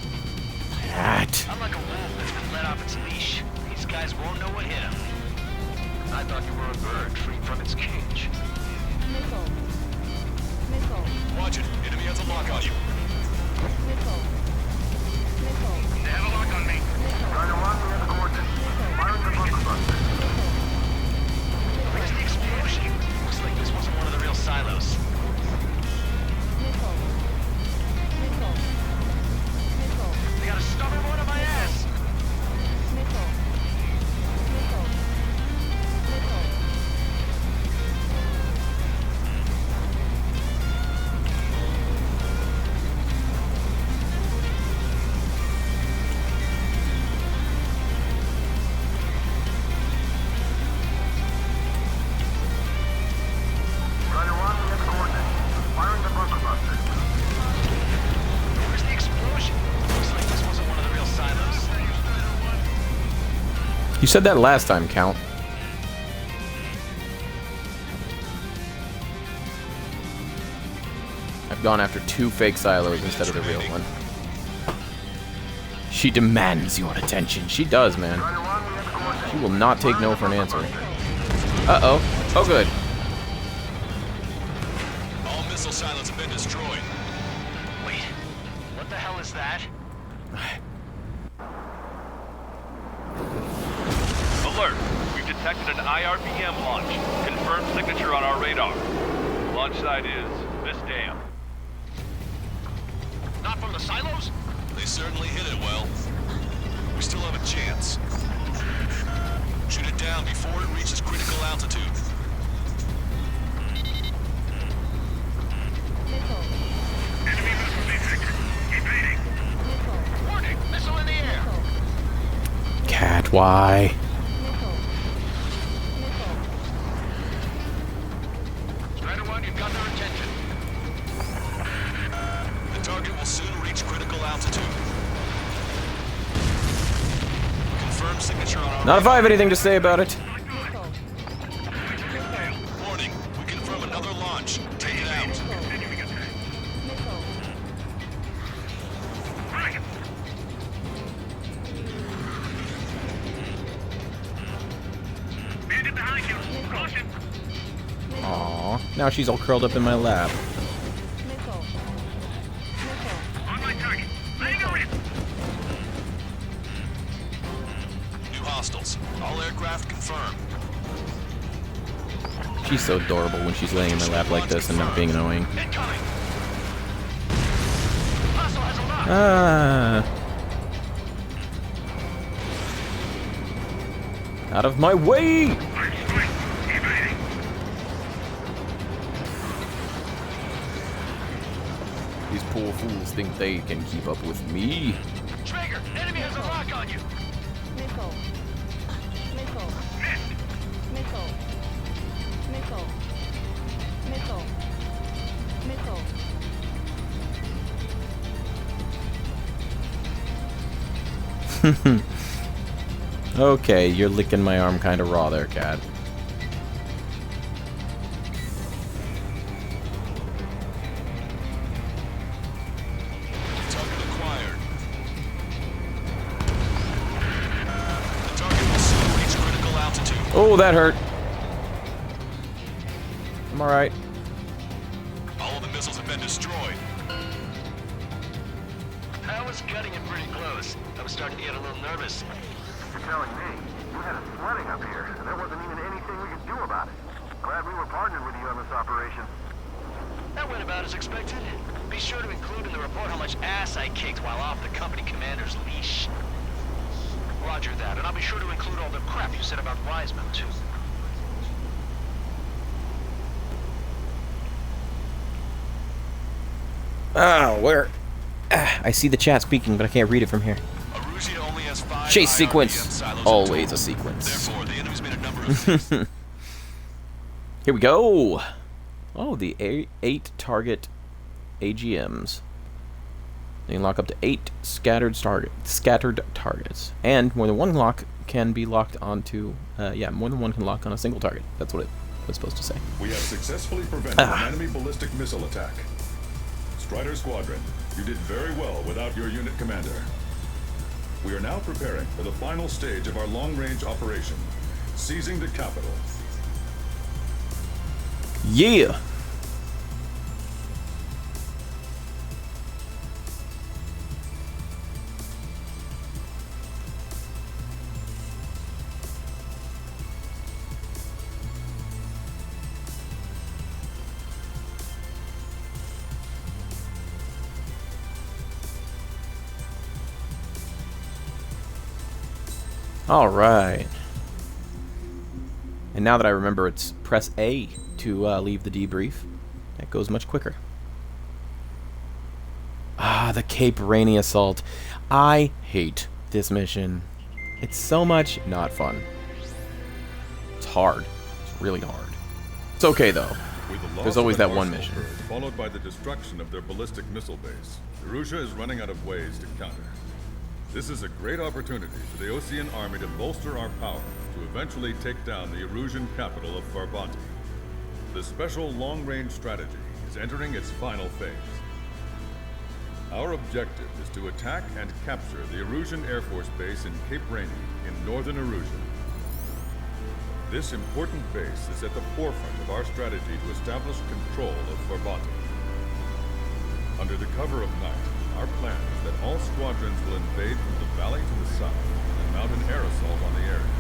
Speaker 1: Cat.
Speaker 4: I'm like a wolf that's been let off its leash. These guys won't know what hit him. I thought you were a bird freed from its cage.
Speaker 7: Missile. Missile.
Speaker 5: Watch it. Enemy has a lock on you.
Speaker 7: Missile. Missile.
Speaker 6: They have a lock on me. Strider 1, we have coordinates. Firing the bunker buster.
Speaker 4: Where's the explosion? Looks like this wasn't one of the real silos.
Speaker 7: Missile. Missile. Missile.
Speaker 4: They got a stubborn one on my ass.
Speaker 7: Missile. Missile. Missile.
Speaker 6: Strider 1, we have coordinates. Firing the bunker buster.
Speaker 4: Where's the explosion? Looks like this wasn't one of the real silos.
Speaker 1: You said that last time, Count. I've gone after 2 fake silos instead of the real one. She demands your attention. She does, man.
Speaker 6: Strider 1, we have coordinates.
Speaker 1: She will not take no for an answer. Uh-oh. Oh, good.
Speaker 5: All missile silos have been destroyed.
Speaker 4: Wait, what the hell is that?
Speaker 6: Alert! We've detected an IRBM launch. Confirmed signature on our radar. Launch site is this dam.
Speaker 4: Not from the silos?
Speaker 5: They certainly hit it well. We still have a chance. Shoot it down before it reaches critical altitude.
Speaker 7: Missile.
Speaker 6: Enemy missile detected. Evading.
Speaker 7: Missile.
Speaker 4: Warning, missile in the air.
Speaker 7: Missile.
Speaker 1: Cat, why?
Speaker 7: Missile. Missile.
Speaker 4: Strider 1, you've got their attention.
Speaker 5: The target will soon reach critical altitude. Confirm signature on our
Speaker 1: Not if I have anything to say about it.
Speaker 7: Missile.
Speaker 5: warning. We confirm another launch. Take it out.
Speaker 7: Missile.
Speaker 6: Bandit behind you. Caution.
Speaker 1: Aww. Now she's all curled up in my lap.
Speaker 7: Missile. Missile.
Speaker 6: On my target. Letting her in.
Speaker 5: New hostiles. All aircraft confirmed.
Speaker 1: She's so adorable when she's laying in my lap like this and not being annoying.
Speaker 6: Incoming. Hostile has a lock.
Speaker 1: Ah. Out of my way!
Speaker 6: First strike. Evading.
Speaker 1: These poor fools think they can keep up with me.
Speaker 6: Traeger, enemy has a lock on you.
Speaker 7: Missile. Missile.
Speaker 6: Missed.
Speaker 7: Missile. Missile. Missile. Missile.
Speaker 1: Okay, you're licking my arm kind of raw there, cat.
Speaker 5: Target acquired. The target will soon reach critical altitude.
Speaker 1: Oh, that hurt. I'm alright.
Speaker 5: All of the missiles have been destroyed.
Speaker 4: That was cutting it pretty close. I was starting to get a little nervous.
Speaker 6: You're telling me you had us flooding up here, and there wasn't even anything we could do about it. Glad we were partnered with you on this operation.
Speaker 4: That went about as expected. Be sure to include in the report how much ass I kicked while off the company commander's leash. Roger that, and I'll be sure to include all the crap you said about Wiseman, too.
Speaker 1: Ah, where? Ah, I see the chat speaking, but I can't read it from here.
Speaker 5: Arusia only has 5
Speaker 1: Chase
Speaker 5: IRBM
Speaker 1: sequence.
Speaker 5: silos in
Speaker 1: Always
Speaker 5: total.
Speaker 1: a sequence.
Speaker 5: Therefore, the enemy's made a number of 6.
Speaker 1: Here we go. Oh, the 8 target AGMs. You can lock up to 8 scattered targets, and more than one lock can be locked onto. More than one can lock on a single target. That's what it was supposed to say.
Speaker 2: We have successfully prevented an enemy ballistic missile attack. Strider Squadron, you did very well without your unit commander. We are now preparing for the final stage of our long-range operation, seizing the capital.
Speaker 1: Yeah. All right. And now that I remember, it's press A to leave the debrief. That goes much quicker. Ah, the Cape Rainy Assault. I hate this mission. It's so much not fun. It's hard. It's really hard. It's okay, though.
Speaker 2: With the loss
Speaker 1: There's always
Speaker 2: of an
Speaker 1: that one
Speaker 2: arsenal
Speaker 1: mission.
Speaker 2: bird, followed by the destruction of their ballistic missile base, Erusia is running out of ways to counter. This is a great opportunity for the Osean army to bolster our power to eventually take down the Erusian capital of Farbanti. The special long-range strategy is entering its final phase. Our objective is to attack and capture the Erusian Air Force Base in Cape Rainy in northern Erusia. This important base is at the forefront of our strategy to establish control of Farbanti. Under the cover of night, our plan is that all squadrons will invade from the valley to the south and mount an air assault on the area.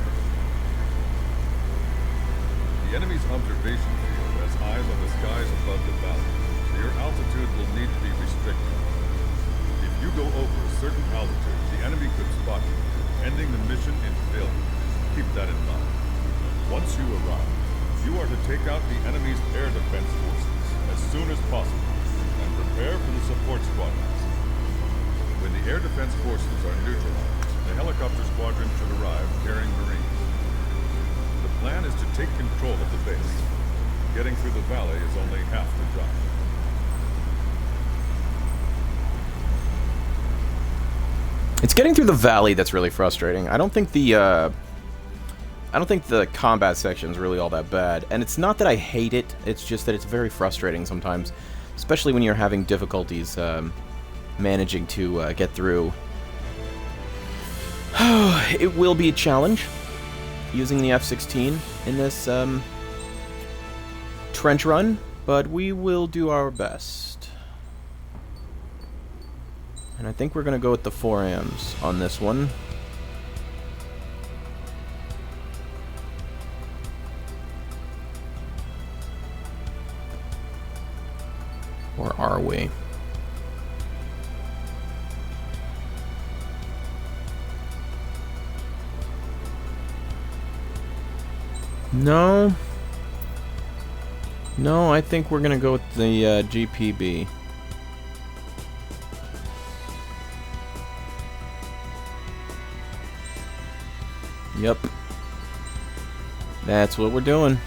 Speaker 2: The enemy's observation field has eyes on the skies above the valley, so your altitude will need to be restricted. If you go over a certain altitude, the enemy could spot you, ending the mission in failure. Keep that in mind. Once you arrive, you are to take out the enemy's air defense forces as soon as possible and prepare for the support squadrons. When the air defense forces are neutralized, the helicopter squadron should arrive carrying Marines. The plan is to take control of the base. Getting through the valley is only half the job.
Speaker 1: It's getting through the valley that's really frustrating. I don't think the combat section is really all that bad. And it's not that I hate it, it's just that it's very frustrating sometimes. Especially when you're having difficulties managing to get through. It will be a challenge using the F-16 in this trench run, but we will do our best. And I think we're going to go with the 4Ms on this one. Or are we? No. No, I think we're going to go with the GPB. Yep. That's what we're doing.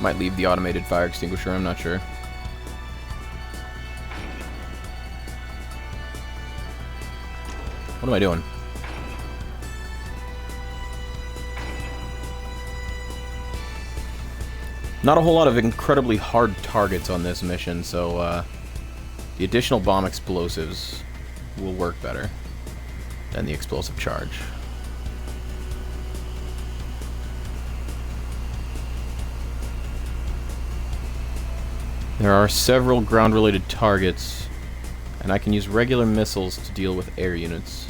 Speaker 1: Might leave the automated fire extinguisher, I'm not sure. What am I doing? Not a whole lot of incredibly hard targets on this mission, so the additional bomb explosives will work better than the explosive charge. There are several ground-related targets, and I can use regular missiles to deal with air units.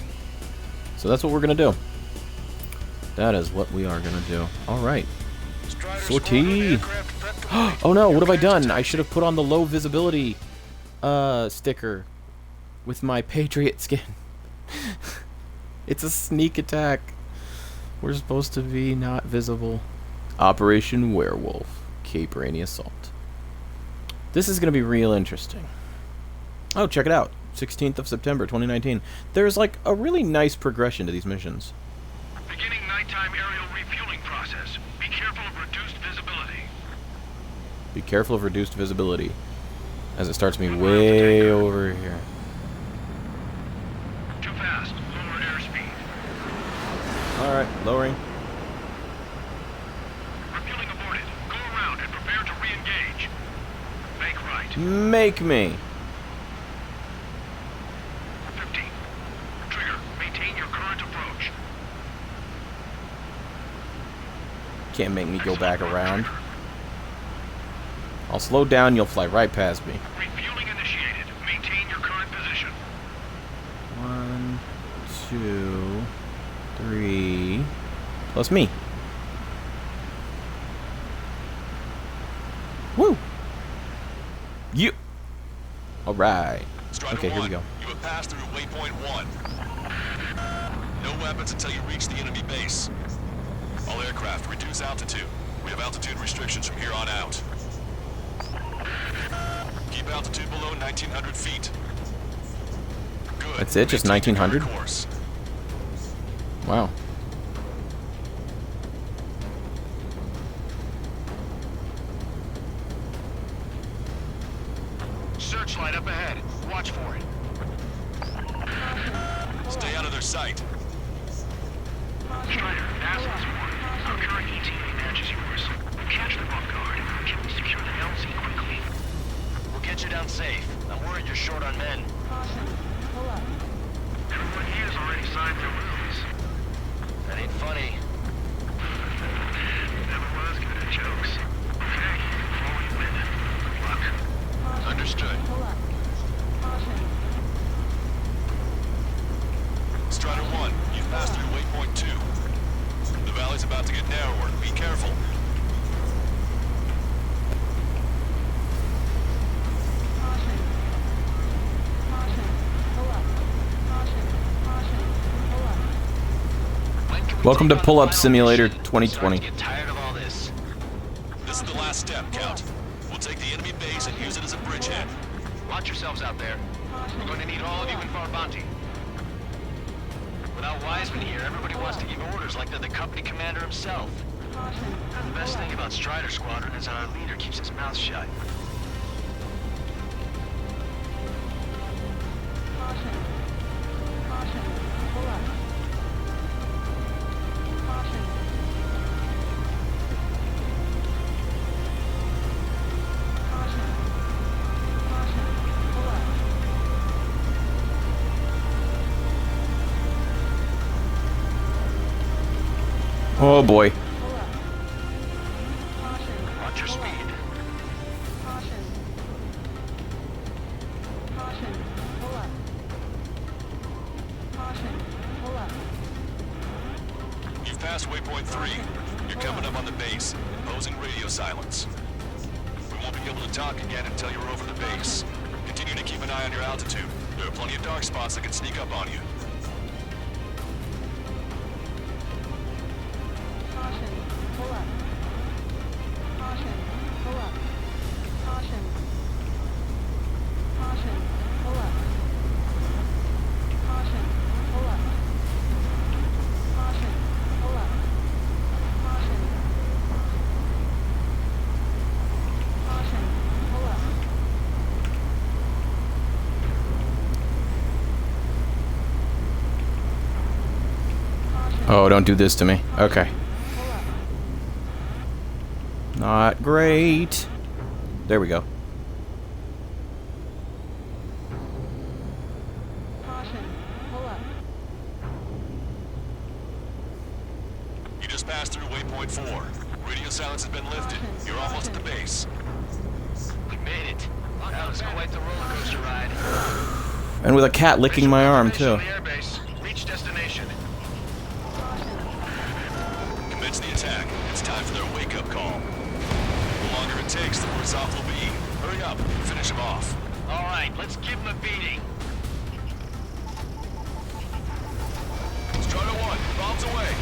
Speaker 1: So that's what we're going to do. That is what we are going to do. Alright. Sortie! Oh no, what have I done? I should have put on the low visibility sticker with my Patriot skin. It's a sneak attack. We're supposed to be not visible. Operation Werewolf. Cape Rainy Assault. This is going to be real interesting. Oh, check it out. 16th of September, 2019. There's like a really nice progression to these missions.
Speaker 6: Beginning nighttime aerial refueling process. Be careful of reduced visibility.
Speaker 1: Be careful of reduced visibility. As it starts me way over here.
Speaker 6: Too fast. Lower airspeed.
Speaker 1: Alright, lowering.
Speaker 6: Refueling aborted. Go around and prepare to re-engage. Make right.
Speaker 1: Make me.
Speaker 6: 15. Trigger. Maintain your current approach.
Speaker 1: Can't make me go back around. I'll slow down, you'll fly right past me.
Speaker 6: Refueling initiated. Maintain your current position.
Speaker 1: 1, 2, 3, plus me. Woo! You. All right. Okay, here we go.
Speaker 5: You have passed through waypoint 1. No weapons until you reach the enemy base. All aircraft, reduce altitude. We have altitude restrictions from here on out. Keep altitude below 1,900 feet. Good.
Speaker 1: That's it? Just
Speaker 5: Maintain
Speaker 1: 1,900?
Speaker 5: your course.
Speaker 1: Wow.
Speaker 6: Searchlight up ahead. Watch for it.
Speaker 5: Stay out of their sight.
Speaker 6: Strider, Aslan's one. Our current ETA matches yours. Catch them off guard. Can we secure the LZ quickly?
Speaker 4: We'll get you down safe. I'm worried you're short on men.
Speaker 6: Everyone here's already signed their wills.
Speaker 4: That ain't funny.
Speaker 6: Never was good at jokes. Okay, before we win. Good luck.
Speaker 5: Understood. Strider 1, you've passed through waypoint 2. The valley's about to get narrower. Be careful.
Speaker 1: Welcome to Pull-Up Simulator 2020.
Speaker 4: Get tired of all this.
Speaker 5: This is the last step, Count. We'll take the enemy base and use it as a bridgehead.
Speaker 4: Watch yourselves out there. We're going to need all of you in Farbanti. Without Wiseman here, everybody wants to give orders like they're the company commander himself. The best thing about Strider Squadron is our leader keeps his mouth shut.
Speaker 1: Oh boy.
Speaker 7: Pull up. Caution.
Speaker 4: Watch your
Speaker 7: Pull up.
Speaker 4: speed.
Speaker 7: Caution. Caution. Pull up. Caution. Pull up.
Speaker 5: You've passed waypoint 3. You're coming up on the base, imposing radio silence. We won't be able to talk again until you're over the base. Continue to keep an eye on your altitude. There are plenty of dark spots that can sneak up on you.
Speaker 7: Caution. Pull up. Caution. Pull up. Caution. Caution. Pull up. Caution. Pull up. Caution. Pull up. Caution. Caution. Pull up. Caution.
Speaker 1: Oh, don't do this to me. Okay.
Speaker 7: Pull up.
Speaker 1: Not great. There we go.
Speaker 7: Caution. Pull up.
Speaker 5: You just passed through waypoint 4. Radio silence has been lifted. You're almost at the base.
Speaker 4: We made it. That was quite the roller coaster ride.
Speaker 1: And with a cat licking my arm, too.
Speaker 4: Airbase. Reach destination.
Speaker 5: Commence the attack. It's time for their wake-up call. The longer it takes, the worse off we'll be. Hurry up. Finish them off.
Speaker 4: All right, let's give them a beating.
Speaker 5: Strider 1, bombs away.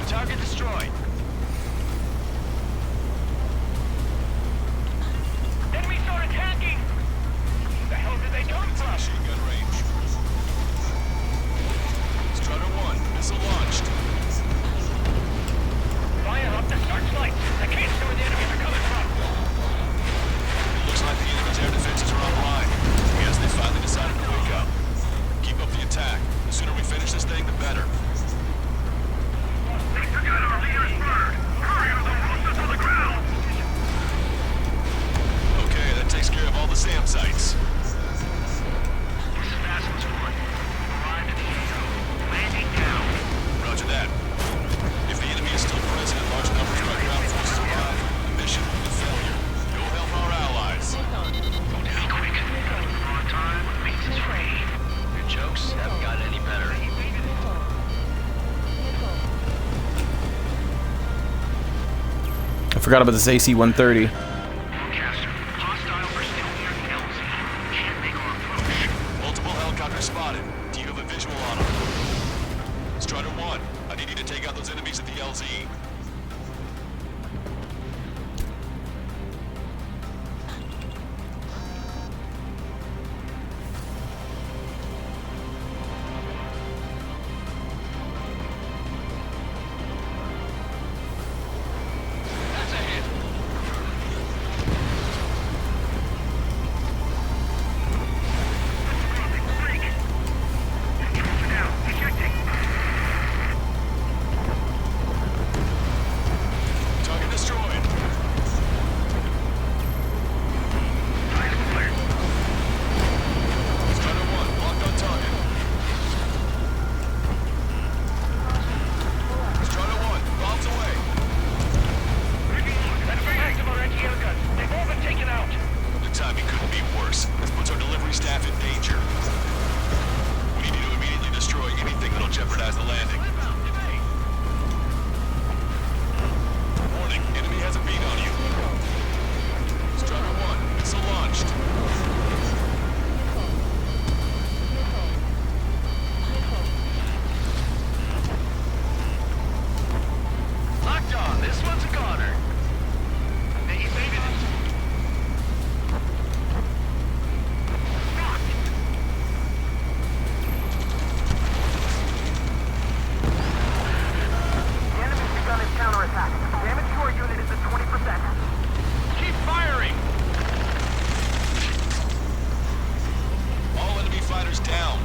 Speaker 4: Target destroyed.
Speaker 6: Enemies are attacking! The hell did they come from?
Speaker 5: Machine gun range. Strider 1, missile launched.
Speaker 6: Fire up the searchlights! I can't see where the enemies are coming from!
Speaker 5: It looks like the enemy's air defenses are online. Guess they finally decided to wake up. Keep up the attack. The sooner we finish this thing, the better.
Speaker 6: They forgot our leader's bird! Hurry or they'll roast us on the ground!
Speaker 5: Okay, that takes care of all the SAM sites.
Speaker 6: This is Bassins 1. Arrived at the AO. Landing down.
Speaker 5: Roger that. If the enemy is still present in large numbers and our ground forces arrive, the mission will be a failure. Go help our allies.
Speaker 6: Be quick. On time, means it's free.
Speaker 4: Your jokes haven't gotten any better.
Speaker 7: Missile. Missile.
Speaker 1: I forgot about this AC-130.
Speaker 6: Broadcaster, hostiles are still near the LZ. Can't make our approach.
Speaker 5: Multiple helicopters spotted. Do you have a visual on them? Strider 1, I need you to take out those enemies at the LZ.
Speaker 4: That's a hit.
Speaker 5: Target destroyed. Strider 1, locked on target. Strider 1, bombs away.
Speaker 6: That's the last of our anti-air guns. They've all been taken out.
Speaker 5: The timing couldn't be worse. This puts our delivery staff in danger. We need you to immediately destroy anything that'll jeopardize the landing. Warning, enemy has a beat on you. Strider 1, missile launched.
Speaker 4: Locked on. This one's a goner.
Speaker 6: They evaded us. The enemy's begun its counterattack. Damage to our unit is at 20%. Keep firing!
Speaker 5: All enemy fighters down.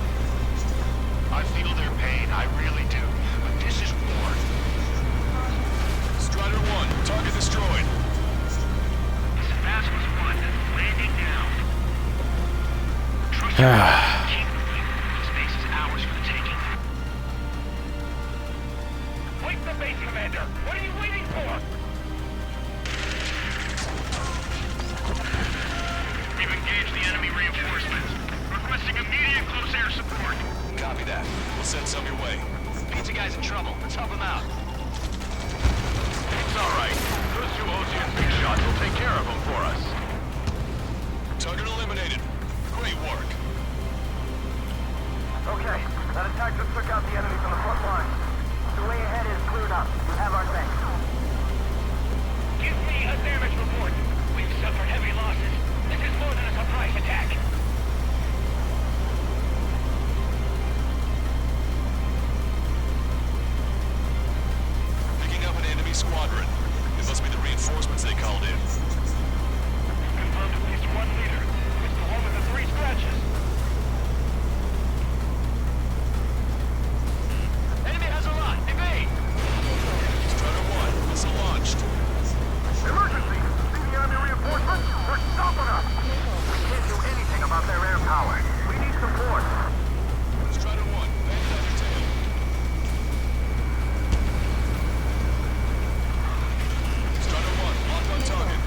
Speaker 6: I feel their pain, I really do. But this is war.
Speaker 5: Strider 1, target destroyed.
Speaker 6: This is Bassins 1. Landing down. Trust your keep moving. This base is ours for the taking.
Speaker 5: that. We'll send some your way.
Speaker 4: Pizza guy's in trouble. Let's help him out.
Speaker 6: It's alright. Those two Ocean big shots will take care of them for us.
Speaker 5: Target eliminated. Great work.
Speaker 9: Okay, that attack just took out the enemy from the front line. The way ahead is cleared up. You have our thanks.
Speaker 6: Give me a damage report. We've suffered heavy losses. This is more than a surprise attack.
Speaker 5: Picking up an enemy squadron. It must be the reinforcements they called in.
Speaker 6: Confirmed at least one leader. It's the one with the 3 scratches.
Speaker 4: Enemy has a lot. Evade!
Speaker 5: Strider 1, missile launched.
Speaker 9: Emergency! See the enemy reinforcements? They're stopping us! We can't do anything about their air power. We need support.
Speaker 5: Strider 1, bandit on your tail. Strider 1, locked on target.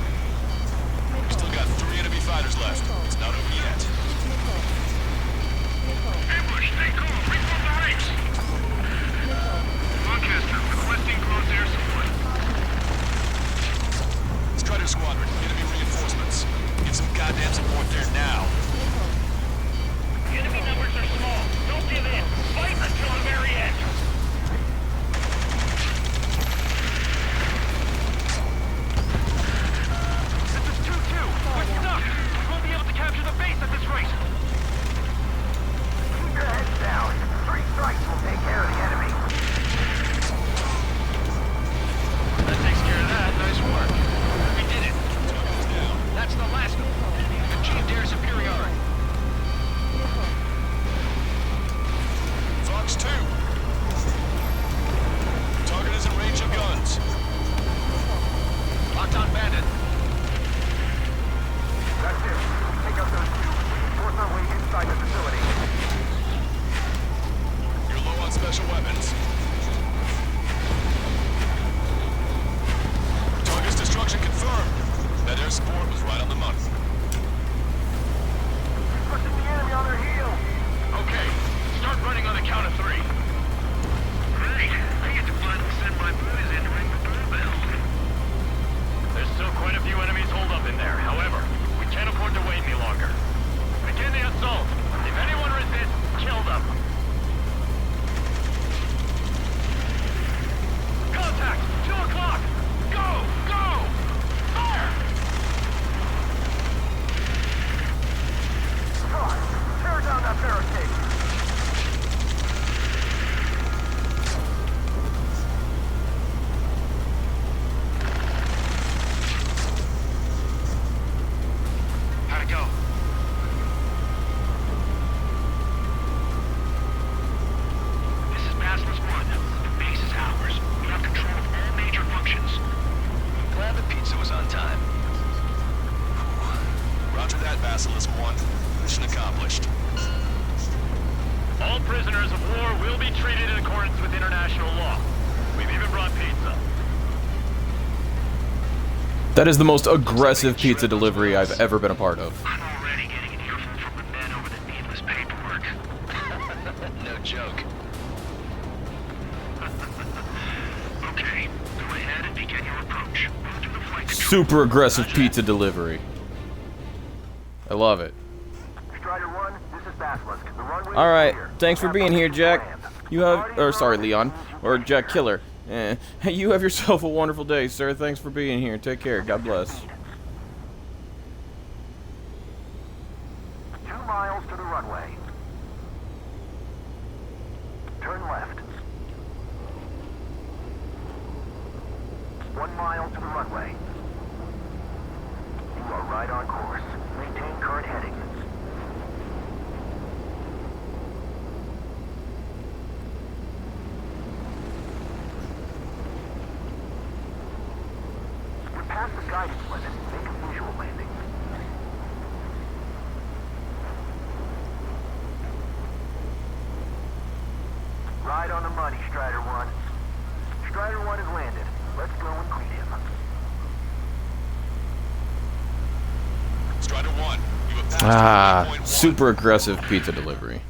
Speaker 5: We've still got 3 enemy fighters left. It's not over yet.
Speaker 6: Ambush, stay calm. Reform the ranks. Broadcaster, requesting close air support.
Speaker 5: Strider Squadron, enemy reinforcements. Get some goddamn support there now.
Speaker 6: Enemy numbers are small. Don't give in. Fight until the very end. This is 2-2. We're stuck. We won't be able to capture the base at this rate.
Speaker 9: Keep your heads down. 3 strikes will take care of the enemy.
Speaker 4: That takes care of that. Nice work. We did it. That's the last one. Achieved air superiority.
Speaker 5: Fox 2. Target is in range of guns.
Speaker 4: Locked on bandit.
Speaker 9: That's it. Take out those 2. Force our way inside the facility.
Speaker 5: You're low on special weapons. Target's destruction confirmed. That air support was right on the money.
Speaker 9: Pushing the enemy on their heels.
Speaker 6: Okay, start running on the count of 3. Great. I get to finally send my boys in to ring the doorbell. There's still quite a few enemies holed up in there. However, we can't afford to wait any longer. Begin the assault. If anyone resists, kill them. Contact! 2 o'clock! Go! Go! Fire!
Speaker 9: Tear down that barricade.
Speaker 6: How'd it go? This is Basilisk 1. The base is ours. We have control of all major functions.
Speaker 4: Glad the pizza was on time.
Speaker 5: Roger that, Basilisk 1. Mission accomplished.
Speaker 6: All prisoners of war will be treated in accordance with international law. We've even brought pizza.
Speaker 1: That is the most aggressive pizza delivery I've ever been a part of.
Speaker 6: I'm already getting an earful from the men over the needless paperwork.
Speaker 4: No joke.
Speaker 6: Okay, go ahead and begin your approach. Move to the flight control.
Speaker 1: Super aggressive pizza delivery. I love it.
Speaker 9: Strider 1, this is Basilisk. The runway
Speaker 1: All right,
Speaker 9: is clear.
Speaker 1: thanks for being here, Jack. You have, or sorry, Leon, or Jack Killer. Hey, you have yourself a wonderful day, sir. Thanks for being here. Take care. God bless.
Speaker 9: 2 miles to the runway. Turn left. 1 mile to the runway. You are right on course. Maintain current heading. You're past the guidance limit. Make a visual landing. Right on the money, Strider 1. Strider 1 has landed. Let's go and greet him.
Speaker 5: Strider 1, you have passed the point.
Speaker 1: Super aggressive pizza delivery.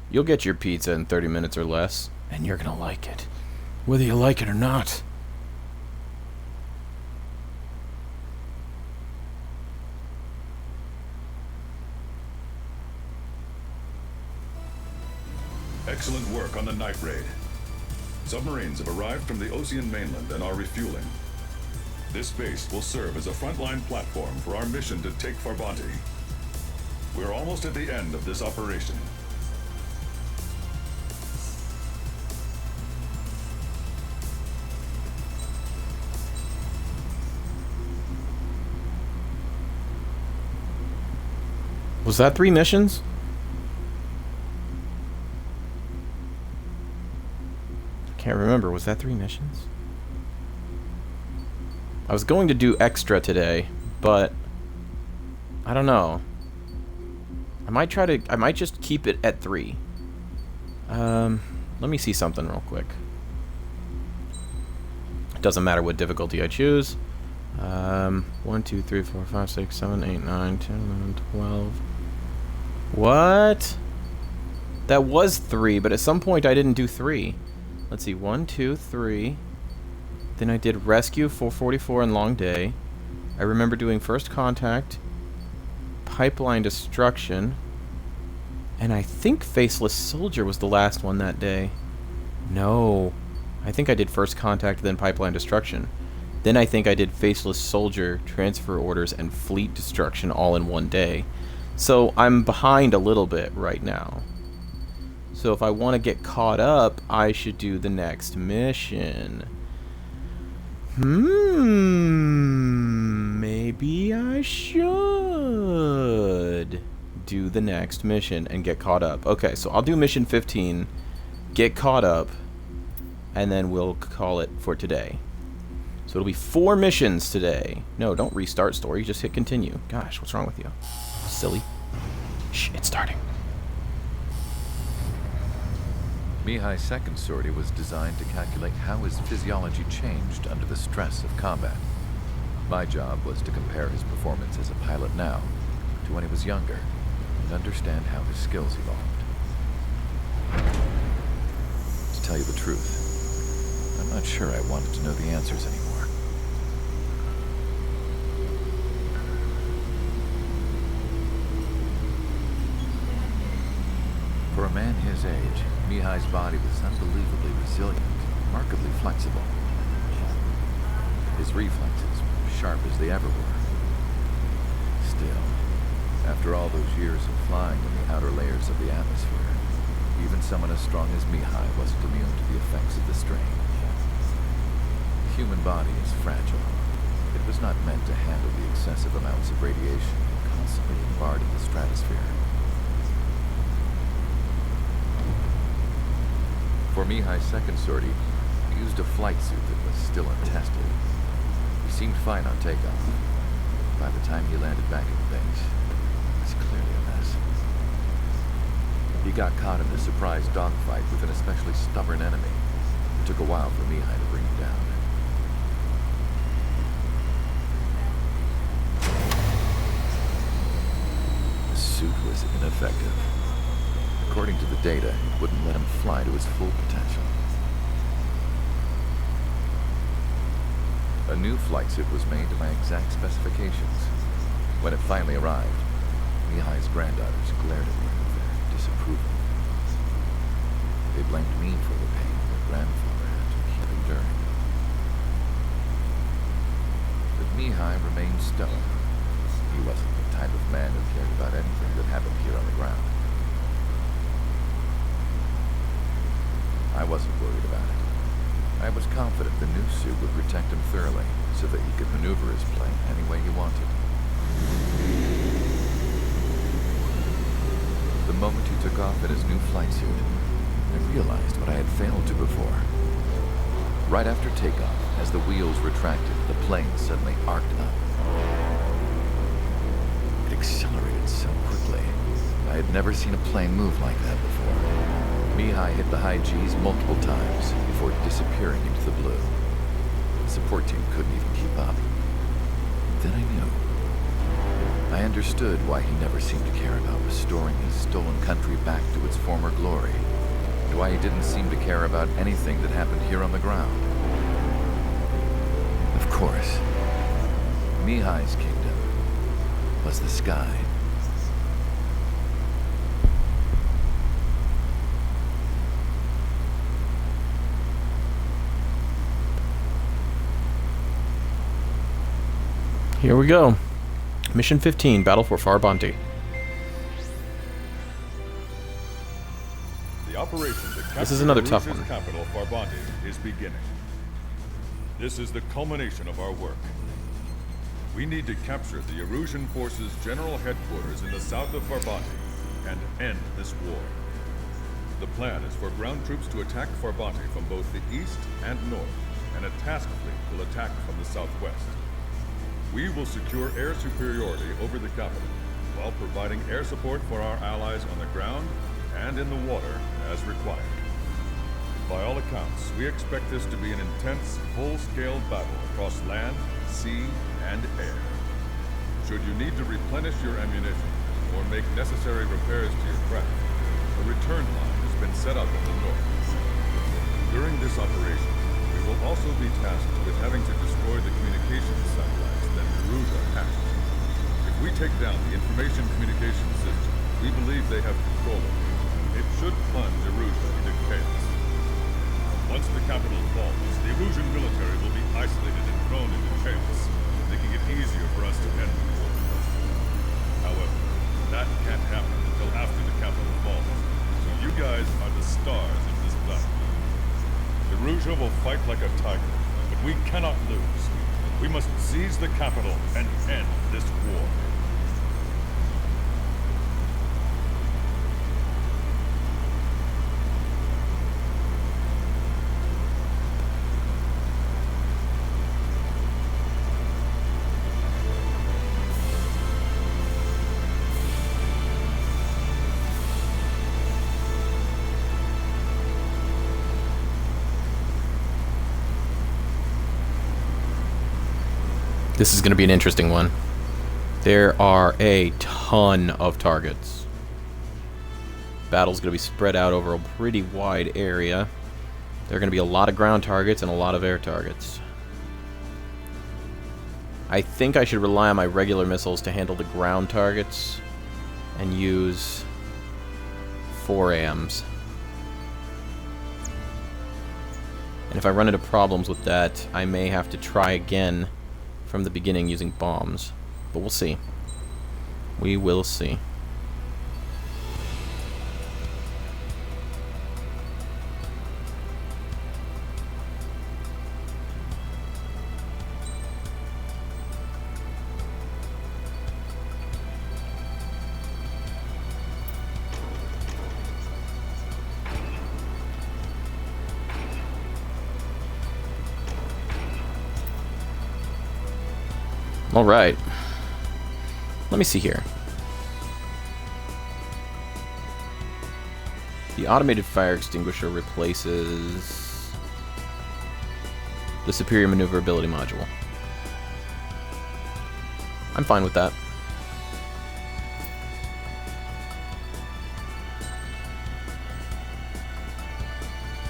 Speaker 1: You'll get your pizza in 30 minutes or less, and you're gonna like it, whether you like it or not.
Speaker 2: Excellent work on the night raid. Submarines have arrived from the Ocean mainland and are refueling. This base will serve as a frontline platform for our mission to take Farbanti. We're almost at the end of this operation.
Speaker 1: Was that 3 missions? Can't remember. Was that 3 missions? I was going to do extra today, but I don't know. I might just keep it at 3. Let me see something real quick. It doesn't matter what difficulty I choose. 1, 2, 3, 4, 5, 6, 7, 8, 9, 10, 11, 12. What? That was 3, but at some point I didn't do 3. Let's see, 1, 2, 3. Then I did Rescue, 444, and Long Day. I remember doing First Contact, Pipeline Destruction, and I think Faceless Soldier was the last one that day. No. I think I did First Contact, then Pipeline Destruction. Then I think I did Faceless Soldier, Transfer Orders, and Fleet Destruction all in one day. So I'm behind a little bit right now. So if I want to get caught up, I should do the next mission. Maybe I should do the next mission and get caught up. Okay, so I'll do mission 15, get caught up, and then we'll call it for today. So it'll be 4 missions today. No, don't restart story, just hit continue. Gosh, what's wrong with you? Silly. Shh, it's starting.
Speaker 10: Mihai's second sortie was designed to calculate how his physiology changed under the stress of combat. My job was to compare his performance as a pilot now to when he was younger and understand how his skills evolved. To tell you the truth, I'm not sure I wanted to know the answers anymore. For a man his age, Mihai's body was unbelievably resilient, markedly flexible. His reflexes were sharp as they ever were. Still, after all those years of flying in the outer layers of the atmosphere, even someone as strong as Mihai wasn't immune to the effects of the strain. The human body is fragile. It was not meant to handle the excessive amounts of radiation constantly bombarding the stratosphere. For Mihai's second sortie, he used a flight suit that was still untested. He seemed fine on takeoff. By the time he landed back at base, it was clearly a mess. He got caught in a surprise dogfight with an especially stubborn enemy. It took a while for Mihai to bring him down. The suit was ineffective. According to the data, it wouldn't let him fly to his full potential. A new flight suit was made to my exact specifications. When it finally arrived, Mihai's granddaughters glared at me with their disapproval. They blamed me for the pain their grandfather had to keep enduring. But Mihai remained stone. He wasn't the type of man who cared about anything that happened here on the ground. I wasn't worried about it. I was confident the new suit would protect him thoroughly, so that he could maneuver his plane any way he wanted. The moment he took off in his new flight suit, I realized what I had failed to before. Right after takeoff, as the wheels retracted, the plane suddenly arced up. It accelerated so quickly. I had never seen a plane move like that before. Mihai hit the high G's multiple times before disappearing into the blue. The support team couldn't even keep up. Then I knew. I understood why he never seemed to care about restraint. restoring his stolen country back to its former glory, and why he didn't seem to care about anything that happened here on the ground. Of course, Mihai's kingdom was the sky.
Speaker 1: Here we go. Mission 15, Battle for Farbanti.
Speaker 2: The operation to capture
Speaker 1: This is another tough
Speaker 2: Eruse's
Speaker 1: one.
Speaker 2: capital, Farbanti, is beginning. This is the culmination of our work. We need to capture the Erusian forces' general headquarters in the south of Farbanti and end this war. The plan is for ground troops to attack Farbanti from both the east and north, and a task fleet will attack from the southwest. We will secure air superiority over the capital, while providing air support for our allies on the ground and in the water as required. By all accounts, we expect this to be an intense, full-scale battle across land, sea, and air. Should you need to replenish your ammunition or make necessary repairs to your craft, a return line has been set up in the north. During this operation, we will also be tasked with having to destroy the communications satellites that Erusia hacked. If we take down the information communication system we believe they have control of, it should plunge Erusia into chaos. Once the capital falls, the Erusian military will be isolated and thrown into chaos, making it easier for us to end the war. However, that can't happen until after the capital falls, so you guys are the stars of this battle. Erusia will fight like a tiger, but we cannot lose. We must seize the capital and end this war.
Speaker 1: This is going to be an interesting one. There are a ton of targets. Battle's going to be spread out over a pretty wide area. There are going to be a lot of ground targets and a lot of air targets. I think I should rely on my regular missiles to handle the ground targets and use 4AMs. And if I run into problems with that, I may have to try again from the beginning using bombs. But we'll see. We will see. Alright. Let me see here. The automated fire extinguisher replaces the superior maneuverability module. I'm fine with that.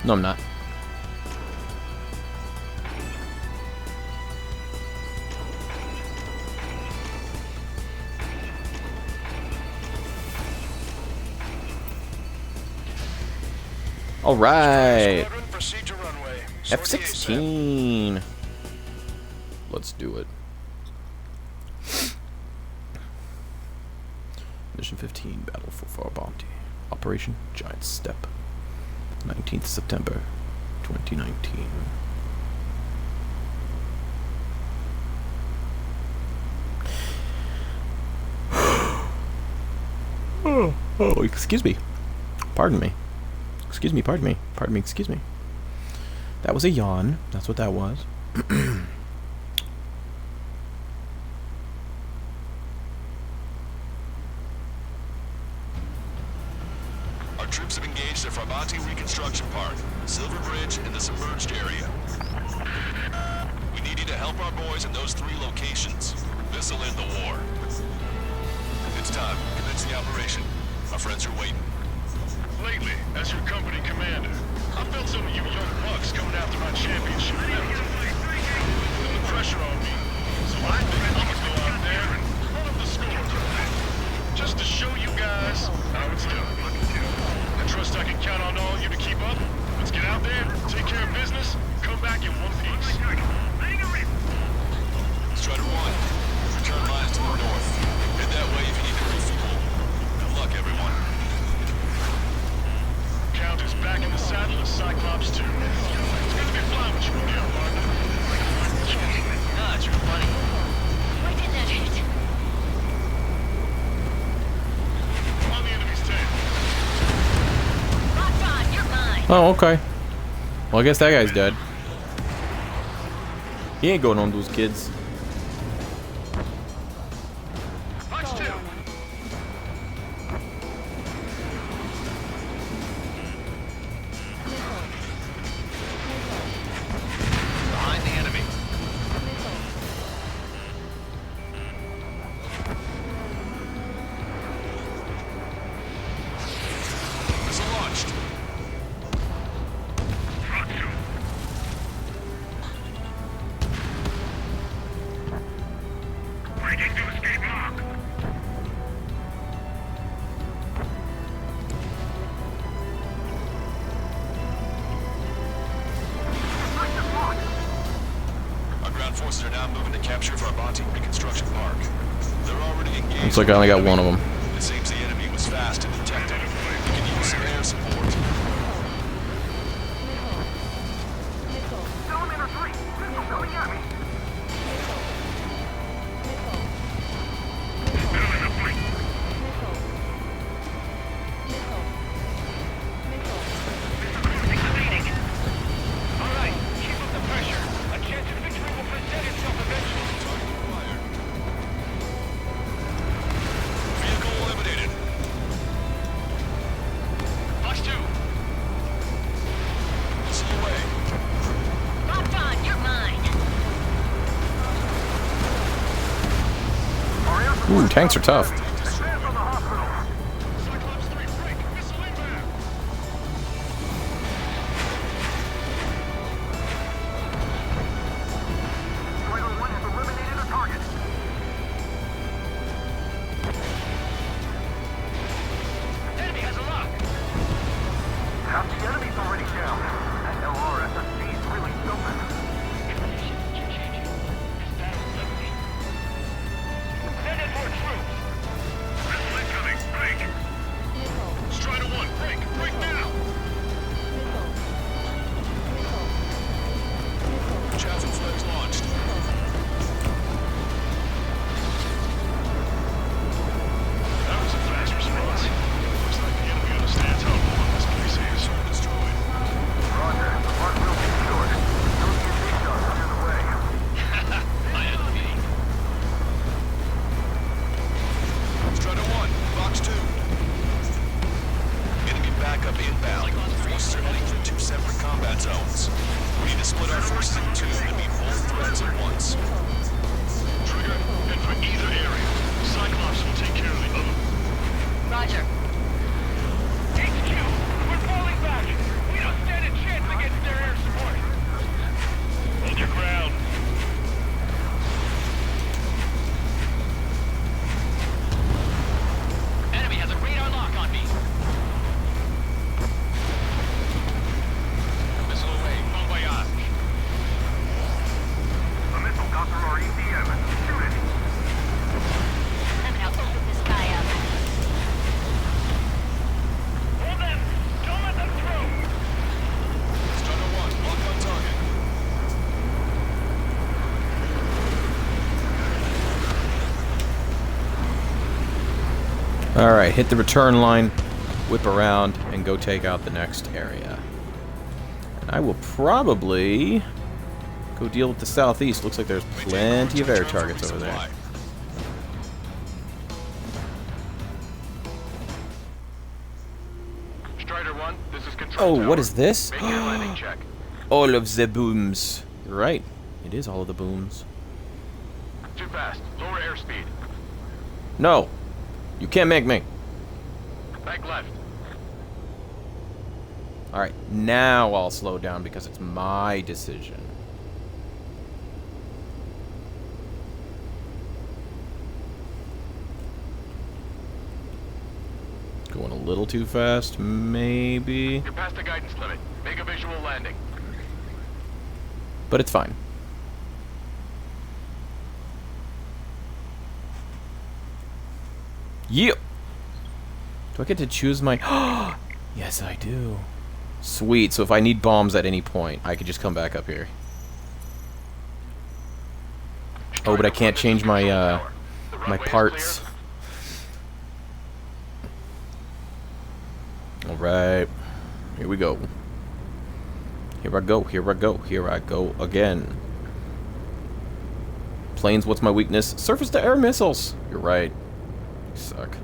Speaker 1: No, I'm not. All right. F16. Let's do it. Mission 15, Battle for Farbanti. Operation Giant Step. 19th September, 2019. Oh, excuse me. Pardon me. Excuse me, pardon me. Pardon me, excuse me. That was a yawn. That's what that was.
Speaker 5: Our troops have engaged the Farbanti Reconstruction Park, Silver Bridge, and the submerged area. We need you to help our boys in those 3 locations. This'll end the war. It's time. Commence the operation. Our friends are waiting.
Speaker 6: Lately, as your company commander, I felt some of you young bucks coming after my championship belt. Putting the pressure on me. So I think I'm gonna go out there and run up the score. Just to show you guys how it's done. I trust I can count on all of you to keep up. Let's get out there, take care of business, come back in one piece.
Speaker 5: Strider 1, return lines to the north. Head that way if you need to refuel. Good luck, everyone.
Speaker 6: Count is back in the saddle as Cyclops 2. It's good to be flying with you again, partner.
Speaker 4: Ah, it's real funny. Why didn't that hit?
Speaker 6: On the enemy's tail.
Speaker 4: Locked on, you're mine.
Speaker 1: Oh, okay. Well, I guess that guy's dead. He ain't going on those kids.
Speaker 6: Punch 2.
Speaker 4: Behind the enemy.
Speaker 5: Missile launched.
Speaker 6: Breaking to escape lock.
Speaker 5: Our ground forces are now moving to capture Varbanti Reconstruction Park. They're already engaged.
Speaker 1: Looks like I only got one of them.
Speaker 5: It seems the enemy was fast to detect them. We can use some air support.
Speaker 9: Elevator 3, missile coming at me.
Speaker 6: All right, keep up the pressure. A chance of victory will present itself eventually.
Speaker 5: Vehicle eliminated.
Speaker 6: Punch 2.
Speaker 5: Missile away.
Speaker 4: Locked on, you're mine.
Speaker 1: Ooh, tanks are tough.
Speaker 9: Advance on the hospital.
Speaker 6: Cyclops 3, break. Missile inbound.
Speaker 9: Strider 1 has eliminated a target.
Speaker 6: Enemy has a lock.
Speaker 9: Half the enemy's already down. That F16C is really something.
Speaker 6: Send in more troops. Missile incoming. Break. Strider 1, break. Break now.
Speaker 5: Chaffin flags launched.
Speaker 6: That was a fast response. Looks like the enemy understands how important this place is.
Speaker 5: Destroyed.
Speaker 9: Roger. The park will be secured. No TNT shots clear the way.
Speaker 6: My enemy.
Speaker 5: Strider 1, Box 2. Enemy backup inbound. Forces are heading for 2 separate combat zones. We need to split our forces in 2 to meet both threats at once.
Speaker 6: Trigger, head for either area. Cyclops will take care of the other.
Speaker 4: Roger.
Speaker 6: HQ, we're falling back. We don't stand a chance against their air support. Hold your ground. Enemy has a radar lock on me. Missile away. Bon voyage.
Speaker 9: A missile got through our EDM. Shoot it.
Speaker 4: I'm gonna open this guy up.
Speaker 6: Hold them. Don't let them through.
Speaker 5: Strider 1, lock on target.
Speaker 1: Alright, hit the return line, whip around, and go take out the next area. And I will probably go deal with the southeast. Looks like there's plenty of air targets over there.
Speaker 6: Strider 1, this is control
Speaker 1: Oh,
Speaker 6: tower.
Speaker 1: what is this?
Speaker 6: Make your landing check.
Speaker 1: All of the booms. You're right. It is all of the booms.
Speaker 6: Too fast. Lower airspeed.
Speaker 1: No. You can't make me.
Speaker 6: Back left.
Speaker 1: Alright, now I'll slow down because it's my decision. Going a little too fast, maybe.
Speaker 6: You're past the guidance limit. Make a visual landing.
Speaker 1: But it's fine. Yep. Do I get to choose my... Yes, I do. Sweet. So if I need bombs at any point, I could just come back up here. Oh, but I can't change my, my parts. Alright. Here we go. Here I go. Here I go. Here I go again. Planes, what's my weakness? Surface-to-air missiles. You're right. You suck.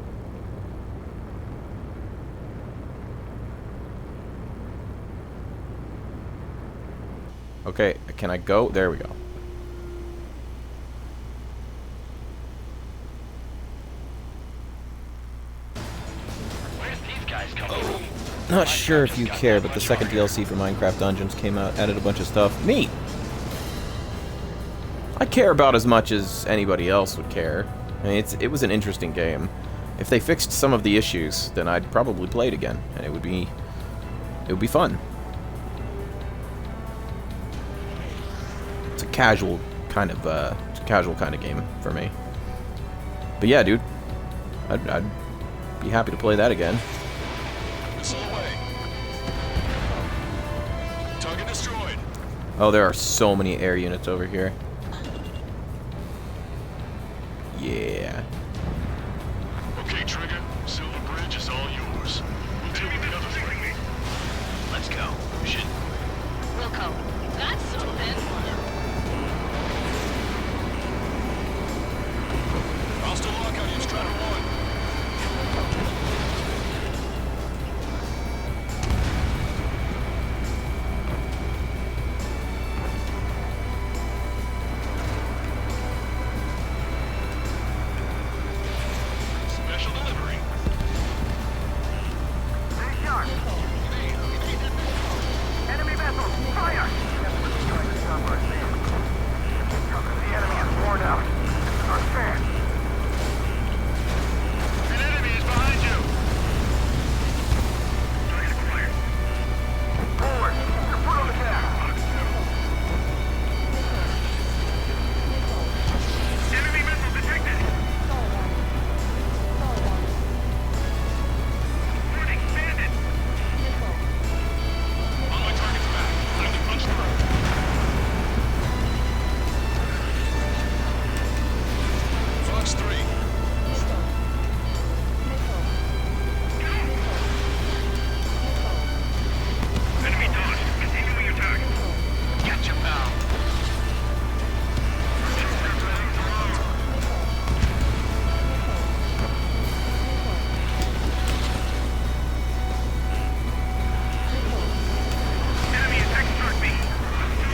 Speaker 1: Okay, can I go? There we go.
Speaker 6: Where's these guys coming from?
Speaker 1: Not sure if you care, but the second DLC for Minecraft Dungeons came out, added a bunch of stuff. Neat! I care about as much as anybody else would care. I mean, it was an interesting game. If they fixed some of the issues, then I'd probably play it again, and it would be fun. It's a casual kind of game for me. But yeah, dude, I'd be happy to play that again.
Speaker 5: Missile away. Target destroyed.
Speaker 1: Oh, there are so many air units over here. Yeah.
Speaker 5: Okay, Trigger. Silver Bridge is all yours. We'll deal with the other thing.
Speaker 4: Let's go. Shit.
Speaker 3: Wilco, that's something.
Speaker 5: Hostile lockout, you Strider 1. Special delivery.
Speaker 9: Stay sharp. Enemy vessels, fire! The enemy is worn out. This is our chance.
Speaker 6: An enemy is behind you.
Speaker 9: Forward. Your foot on the gas. Enemy missile detected. Warning, bandit.
Speaker 5: On my target's back. Time to punch through. Fox 3.
Speaker 6: Enemy dodged. Continue with your target. Gotcha, pal.
Speaker 9: Enemy is expert me.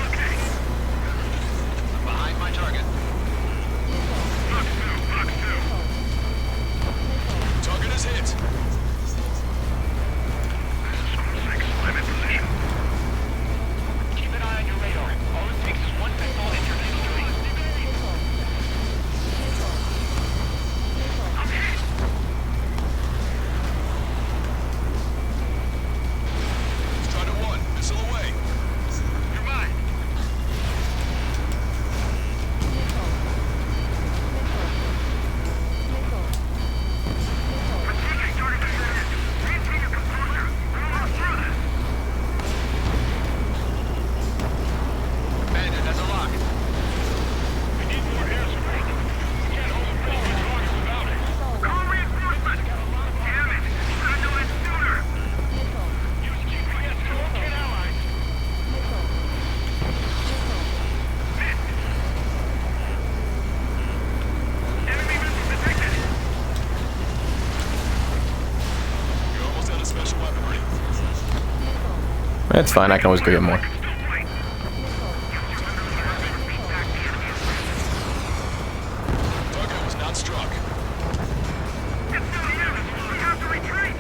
Speaker 9: Okay.
Speaker 4: Behind my target.
Speaker 9: Fox 2.
Speaker 5: Target is hit.
Speaker 9: I'm in position.
Speaker 6: Keep an eye on your radar. All it takes is one missile and you're destroyed.
Speaker 5: Strider 1. Missile away.
Speaker 6: You're mine.
Speaker 9: Fatiguing starting to set in. Maintain your composure. We're almost through this.
Speaker 6: Bandit, that's a lock. We need more air support. We can't hold the target without it.
Speaker 9: Call reinforcements. Damn it. Should have known it sooner.
Speaker 6: Use GPS to locate allies.
Speaker 9: Enemy missile detected.
Speaker 5: You're almost out of special weaponry.
Speaker 1: That's fine, I can always go get more.
Speaker 9: Still fight.
Speaker 5: Target was not struck.
Speaker 9: It's still here. We have to retreat.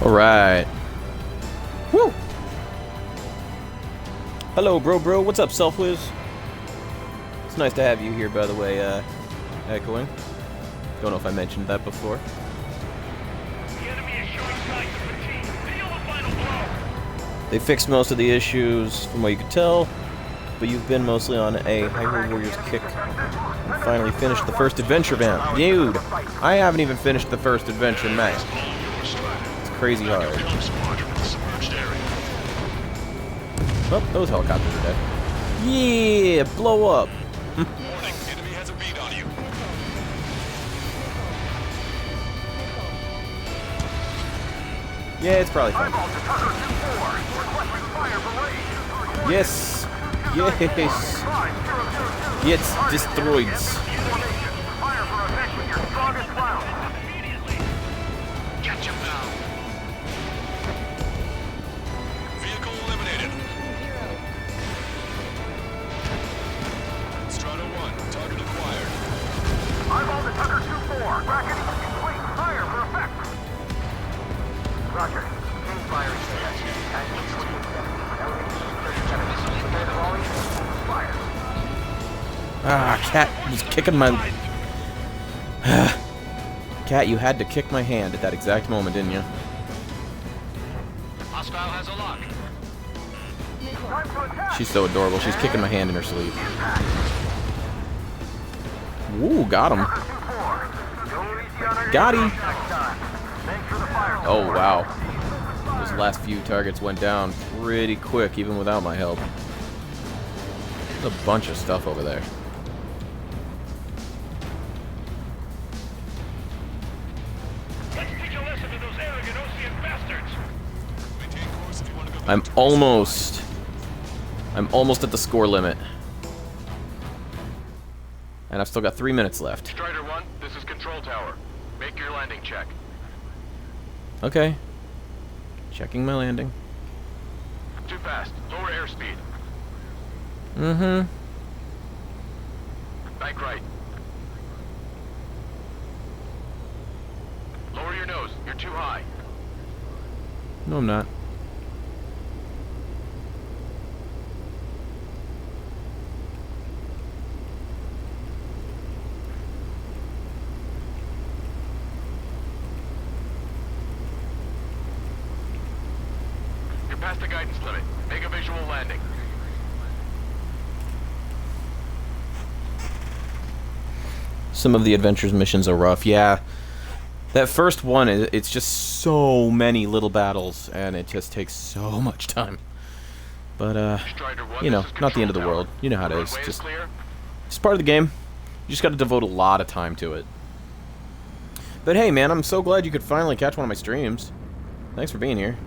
Speaker 1: Alright. Woo! Hello, bro. What's up, Selfwiz? It's nice to have you here, by the way, Echoing. Don't know if I mentioned that before.
Speaker 6: The enemy is showing signs of fatigue. Deal the final blow.
Speaker 1: They fixed most of the issues, from what you could tell, but you've been mostly on a Hyrule Warriors kick. And finally finished the first adventure van. Dude, I haven't even finished the first adventure, man. It's crazy hard. Oh, those helicopters are dead. Yeah, blow up.
Speaker 5: Warning, enemy has a bead on you.
Speaker 1: Yeah, it's probably fine. Yes. Yes. Gets destroyed.
Speaker 5: Catch him now. Vehicle eliminated. Strata 1, target acquired.
Speaker 9: Eyeball to Tucker 2-4. Bracketing complete. Fire for effect. Roger. Change firing status. Casualty 2870. Elevation 37. Prepare the volley. Fire.
Speaker 1: Ah, Cat was kicking my... Cat, you had to kick my hand at that exact moment, didn't you?
Speaker 6: Hostile has a lock.
Speaker 9: Time to attack.
Speaker 1: She's so adorable. She's kicking my hand in her sleep. Ooh, got him.
Speaker 9: 2-4. Go easy on her.
Speaker 1: Got him.
Speaker 9: Next time. Thanks for the fire.
Speaker 1: Oh, wow. Those last few targets went down pretty quick, even without my help. There's a bunch of stuff over there.
Speaker 6: Let's teach a lesson to those arrogant Ocean bastards.
Speaker 5: Maintain course if you want to go back
Speaker 1: I'm almost at the score limit. And I've still got 3 minutes left.
Speaker 6: Strider 1, this is Control Tower. Make your landing check.
Speaker 1: Okay. Checking my landing.
Speaker 6: Too fast. Lower airspeed.
Speaker 1: Mm-hmm.
Speaker 6: Bank right. Lower your nose. You're too high.
Speaker 1: No, I'm not.
Speaker 6: You're past the guidance limit. Make a visual landing.
Speaker 1: Some of the adventures missions are rough. Yeah. That first one, it's just so many little battles, and it just takes so much time. But,
Speaker 6: Strider 1,
Speaker 1: you know,
Speaker 6: this is
Speaker 1: not the end of the
Speaker 6: Control
Speaker 1: world.
Speaker 6: Tower.
Speaker 1: You know how it is.
Speaker 6: Runway
Speaker 1: Just
Speaker 6: clear.
Speaker 1: it's part of the game. You just got to devote a lot of time to it. But hey, man, I'm so glad you could finally catch one of my streams. Thanks for being here.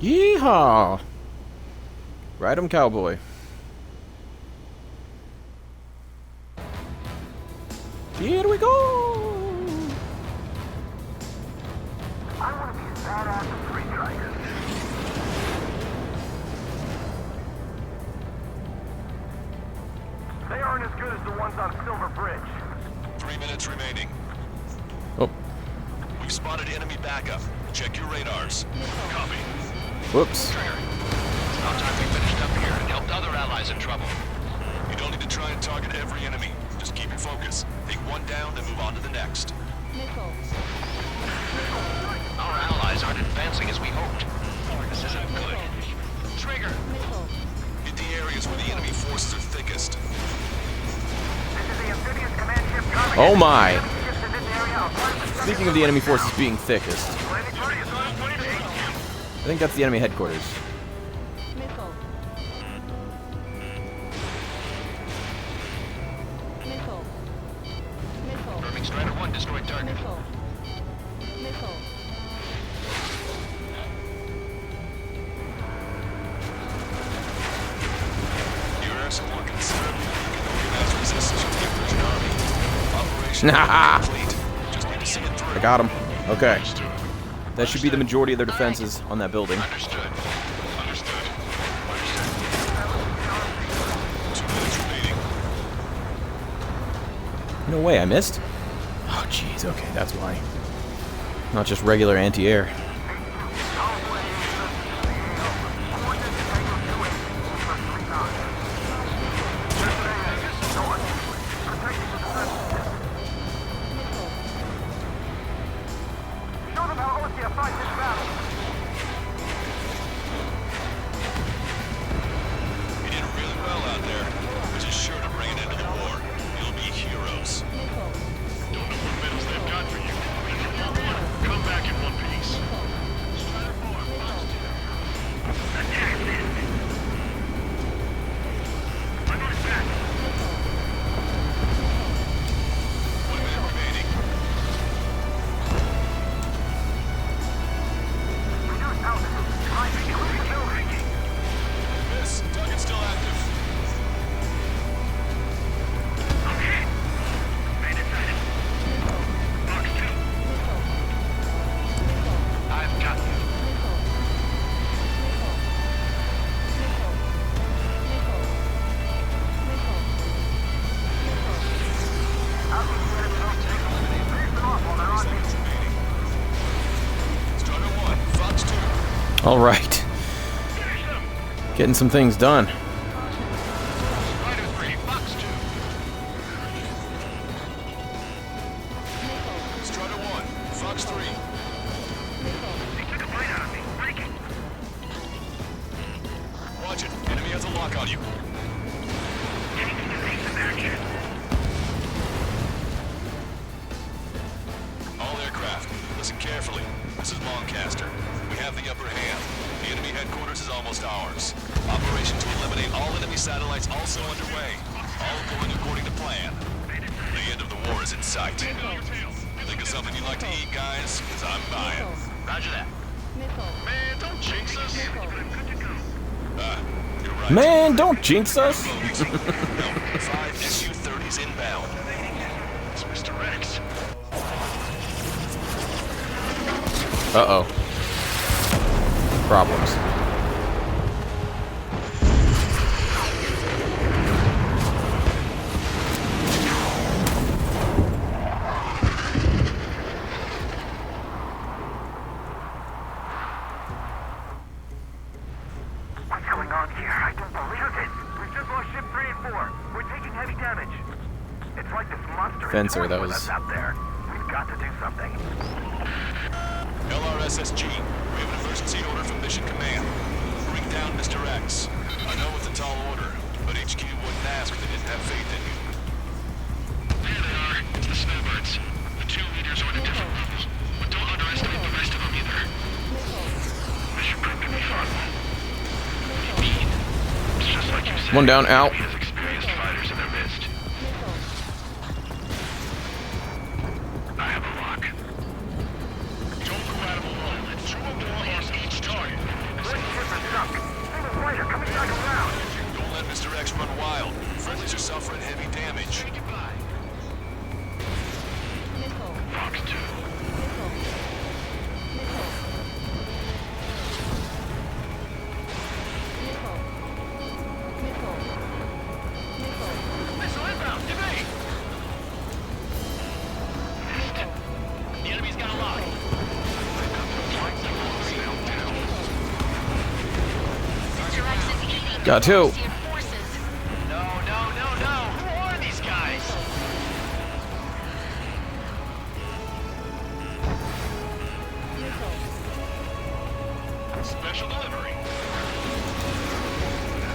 Speaker 1: Yeehaw! Ride 'em, cowboy. Here we go!
Speaker 9: I want to be as badass as Street Striker. They aren't as good as the ones on Silver Bridge.
Speaker 5: 3 minutes remaining.
Speaker 1: Oh,
Speaker 5: We've spotted enemy backup. Check your radars.
Speaker 6: Copy.
Speaker 1: whoops.
Speaker 6: It's about time we finished up here and helped other allies in trouble.
Speaker 5: You don't need to try and target every enemy. Just keep your focus. Take one down, then move on to the next.
Speaker 7: Missile.
Speaker 6: Our allies aren't advancing as we hoped. This isn't good. Trigger!
Speaker 7: Missile.
Speaker 5: Hit the areas where the enemy forces are thickest.
Speaker 9: This is the amphibious command ship coming.
Speaker 1: Oh my.
Speaker 9: Ships in this area are flanked.
Speaker 1: Speaking of the enemy forces being thickest,
Speaker 9: Landing party is on its way to HQ.
Speaker 1: I think that's the enemy headquarters.
Speaker 7: Missile. Missile. Missile.
Speaker 6: Confirming Strider 1 destroyed target.
Speaker 7: Missile. Missile.
Speaker 5: Your air support considerably weak and organized resistance from the Persian army. Operation
Speaker 1: Nah.
Speaker 5: complete. Just need to see it through.
Speaker 1: I got him. Okay. That should be the majority of their defenses on that building.
Speaker 5: Understood. Understood. Understood. 2 minutes remaining.
Speaker 1: No way, I missed? Oh, jeez, okay, that's why. Not just regular anti-air.
Speaker 5: You did really well out there, which is sure to bring an end to the war. You'll be heroes.
Speaker 6: Don't know what medals they've got for you. But if you want one, come back in one piece. Attack this! I'm on back.
Speaker 5: 1 minute remaining. Miss, target's still active.
Speaker 6: Okay. Made it sighted. Box 2. I've got you.
Speaker 5: Seconds remaining. Strider 1, Fox 2.
Speaker 1: All right.
Speaker 6: Finish them.
Speaker 1: Getting some things done.
Speaker 6: Strider 3, Fox 2.
Speaker 5: Strider 1, Fox 3.
Speaker 6: They took a bite out of me. Break it.
Speaker 5: Watch it. Enemy has a lock on you.
Speaker 6: Anything to take some action.
Speaker 5: All aircraft, listen carefully. This is Lancaster. We have the upper hand. The enemy headquarters is almost ours. Operation to eliminate all enemy satellites also underway. All going according to plan. The end of the war is in sight. Think of something you'd like to eat, guys? Because I'm buying.
Speaker 6: Roger that. Man, don't jinx us.
Speaker 5: You're right.
Speaker 1: Man, don't jinx us.
Speaker 5: 5 Su-30s inbound.
Speaker 6: It's Mr. Rex.
Speaker 1: Uh-oh. Problems.
Speaker 9: What's going on here? I don't believe it. We've just lost ship 3 and 4. We're taking heavy damage. It's like this monster is
Speaker 1: Fencer, that
Speaker 9: toying with
Speaker 1: was-
Speaker 9: us out there. We've got to do something.
Speaker 5: LRSSG, we have an emergency order from Mission Command. Bring down Mr. X. I know it's a tall order, but HQ wouldn't ask if they didn't have faith in you.
Speaker 6: There they are. It's the snowbirds. The 2 leaders are at a different level. But don't underestimate the rest of them either. Mission prep can be fun. What do you mean? It's just like you said.
Speaker 1: One down, out.
Speaker 6: He has experienced fighters in their midst. I have a lock. Don't go out of a line. 2 or more on each target.
Speaker 9: Great ship is sunk. Single fighter coming back around.
Speaker 5: Don't let Mr. X run wild. Friendlies are suffering heavy damage.
Speaker 6: Say goodbye. Fox 2. Missile inbound. Evade. Missed. The enemy's got a lock.
Speaker 1: Got 2.
Speaker 6: No, no, no, no. Who are these guys? Special delivery.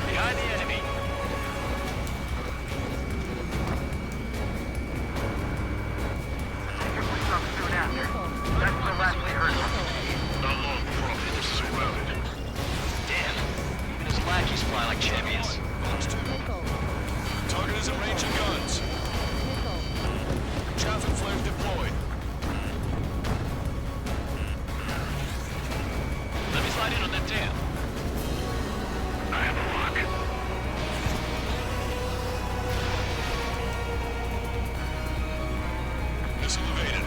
Speaker 6: Behind the enemy.
Speaker 9: Soon after. That's the last we heard of him.
Speaker 6: Not long before our forces are routed.
Speaker 4: Damn. Even his lackeys fly like champions.
Speaker 5: Target is in range of guns. Traffic flares deployed.
Speaker 6: Let me slide in on that dam. I have a lock.
Speaker 5: Missile evaded.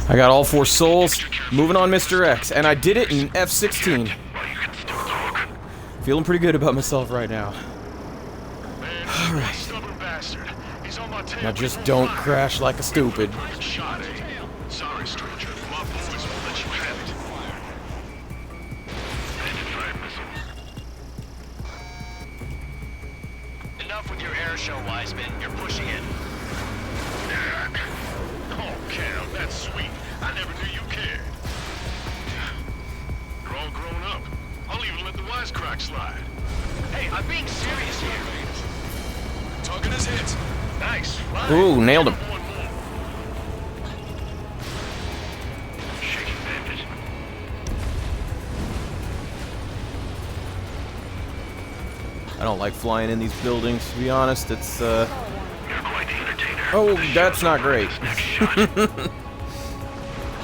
Speaker 1: I got all 4 souls. Moving on, Mr. X. And I did it in F16. Feeling pretty good about myself right now. Alright. Now just don't crash like a stupid.
Speaker 6: Sorry, stranger. My boys won't let you have it.
Speaker 4: Enough with your air show, Wiseman. You're pushing it.
Speaker 6: Oh, Cal, that's sweet. I never knew you cared. You're all grown up. I'll even let the wisecrack slide.
Speaker 4: Hey, I'm being serious here.
Speaker 5: Target is hit.
Speaker 6: Nice. Fly.
Speaker 1: Ooh, nailed him.
Speaker 6: One more. Shaking bandit.
Speaker 1: I don't like flying in these buildings, to be honest. It's,
Speaker 6: You're quite the entertainer.
Speaker 1: Oh, that's not great.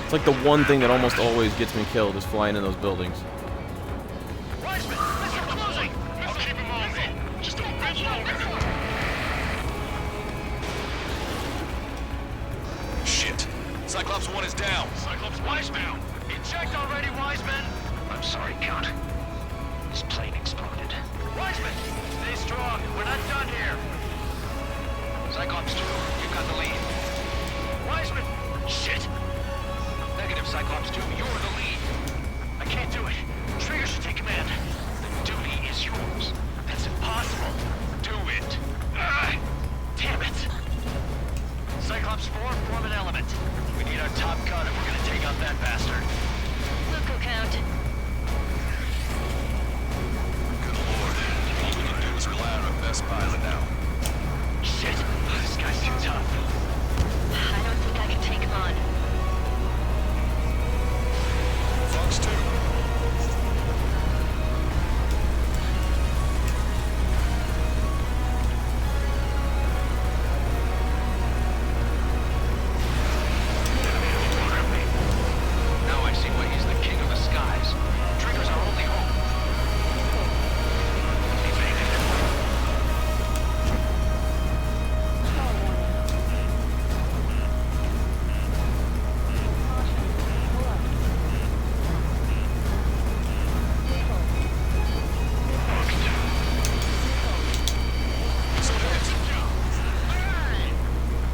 Speaker 1: It's like the one thing that almost always gets me killed is flying in those buildings.
Speaker 6: Wiseman, listen closing. I'll keep him on me. Just a bit longer.
Speaker 5: Shit. Cyclops 1 is down.
Speaker 6: Cyclops Wiseman.
Speaker 4: Eject already, Wiseman.
Speaker 9: I'm sorry, Count. His plane exploded.
Speaker 4: Wiseman, stay strong. We're not done here. Cyclops 2, you've got the lead. Wiseman! Shit! Negative, Cyclops 2, you're the lead. I can't do it. Trigger should take command. The duty is yours. That's impossible. Do it. Damn it. Cyclops 4, form an element. We need our top gun if we're gonna take out that bastard.
Speaker 3: Look, Count.
Speaker 5: Good lord. All we can do is rely on our best pilot now.
Speaker 4: Shit! This guy's too tough.
Speaker 3: I don't think I can take him on.
Speaker 5: Fox 2.
Speaker 4: Now I see why he's the king of the skies. Trigger's our only hope.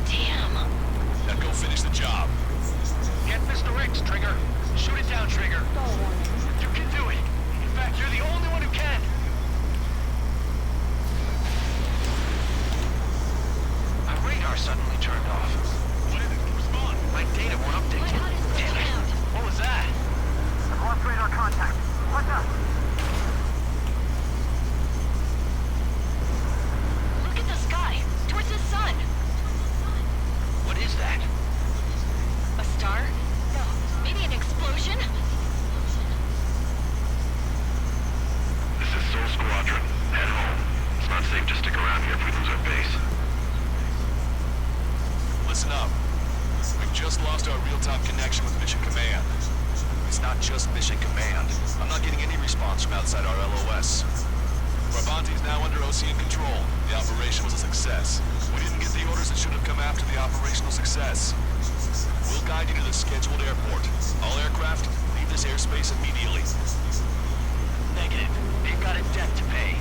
Speaker 3: Damn.
Speaker 5: Now go finish the job.
Speaker 4: Get Mr. X, Trigger. Shoot it down, Trigger. You can do it. In fact, you're the only one who can. My radar suddenly turned off.
Speaker 6: What is it? Respond.
Speaker 4: My data won't update. Damn it. What was that?
Speaker 9: I've lost radar contact. What's up?
Speaker 3: Look at the sky. Towards the sun.
Speaker 4: What is that?
Speaker 3: A star? No. Maybe an explosion?
Speaker 6: This is Soul Squadron. Head home. It's not safe to stick around here if we lose our base.
Speaker 5: Listen up. We've just lost our real-time connection with Mission Command. It's not just Mission Command. I'm not getting any response from outside our LOS. Brabant's now under OCN control. The operation was a success. We didn't get the orders that should have come after the operational success. We'll guide you to the scheduled airport. All aircraft, leave this airspace immediately.
Speaker 4: Negative. They've got a debt to pay.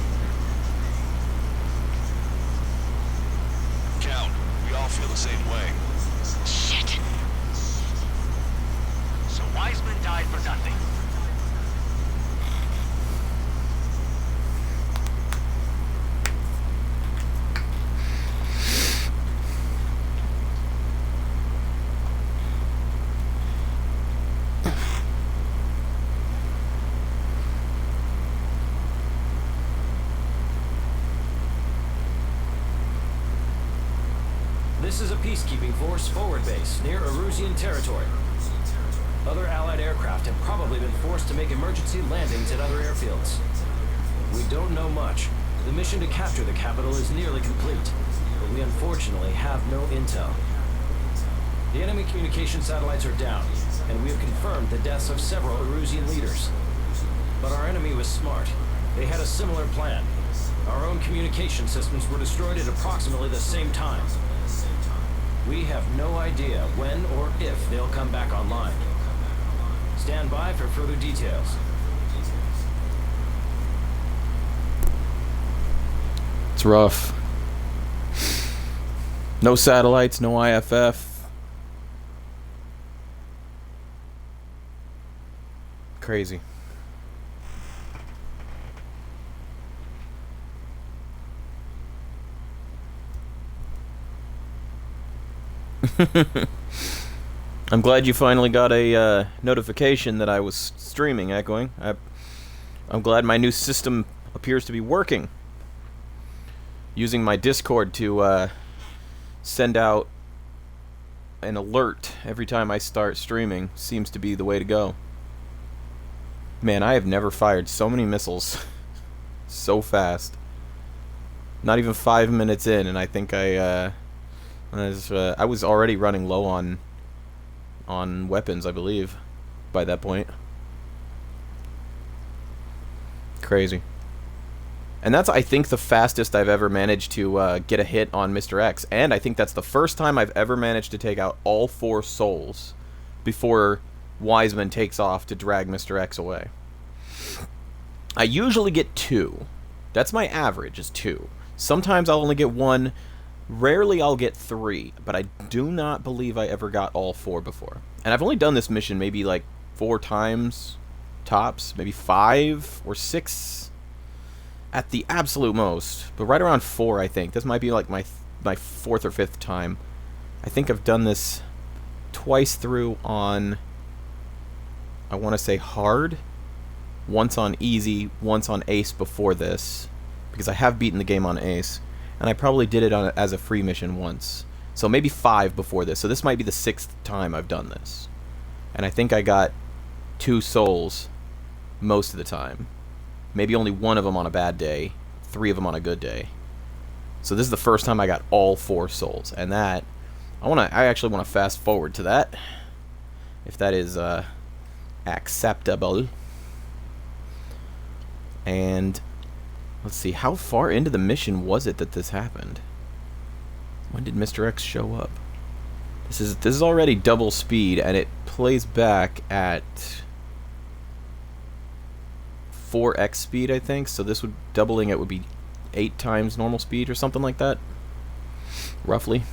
Speaker 5: Count, we all feel the same way.
Speaker 3: Shit.
Speaker 4: So Wiseman died for nothing.
Speaker 11: This is a peacekeeping force forward base near Erusian territory. Other Allied aircraft have probably been forced to make emergency landings at other airfields. We don't know much. The mission to capture the capital is nearly complete, but we unfortunately have no intel. The enemy communication satellites are down, and we have confirmed the deaths of several Erusian leaders. But our enemy was smart. They had a similar plan. Our own communication systems were destroyed at approximately the same time. The enemy communication satellites are down, and we have confirmed the deaths of several Erusian leaders. But our enemy was smart. They had a similar plan. Our own communication systems were destroyed at approximately the same time. We have no idea when or if they'll come back online. Stand by for further details.
Speaker 1: It's rough. No satellites, no IFF. Crazy. I'm glad you finally got a notification that I was streaming, Echoing. I'm glad my new system appears to be working. Using my Discord to send out an alert every time I start streaming seems to be the way to go. Man, I have never fired so many missiles so fast. Not even 5 minutes in, and I think I was already running low on weapons, I believe, by that point. Crazy. And that's, I think, the fastest I've ever managed to get a hit on Mr. X. And I think that's the first time I've ever managed to take out all 4 souls before Wiseman takes off to drag Mr. X away. I usually get 2. That's my average, is 2. Sometimes I'll only get 1. Rarely I'll get 3. But I do not believe I ever got all 4 before. And I've only done this mission maybe like 4 times, tops. Maybe 5 or 6 at the absolute most, but right around 4, I think. This might be like my 4th or 5th time. I think I've done this twice through on, I want to say hard, once on easy, once on ace before this, because I have beaten the game on ace, and I probably did it on as a free mission once. So maybe 5 before this. So this might be the 6th time I've done this, and I think I got 2 souls most of the time. Maybe only 1 of them on a bad day, 3 of them on a good day. So this is the first time I got all 4 souls, and that I actually want to fast forward to that, if that is acceptable. And let's see, how far into the mission was it that this happened? When did Mr. X show up? This is already double speed, and it plays back at 4x speed, I think. So this doubling it would be 8 times normal speed or something like that, roughly.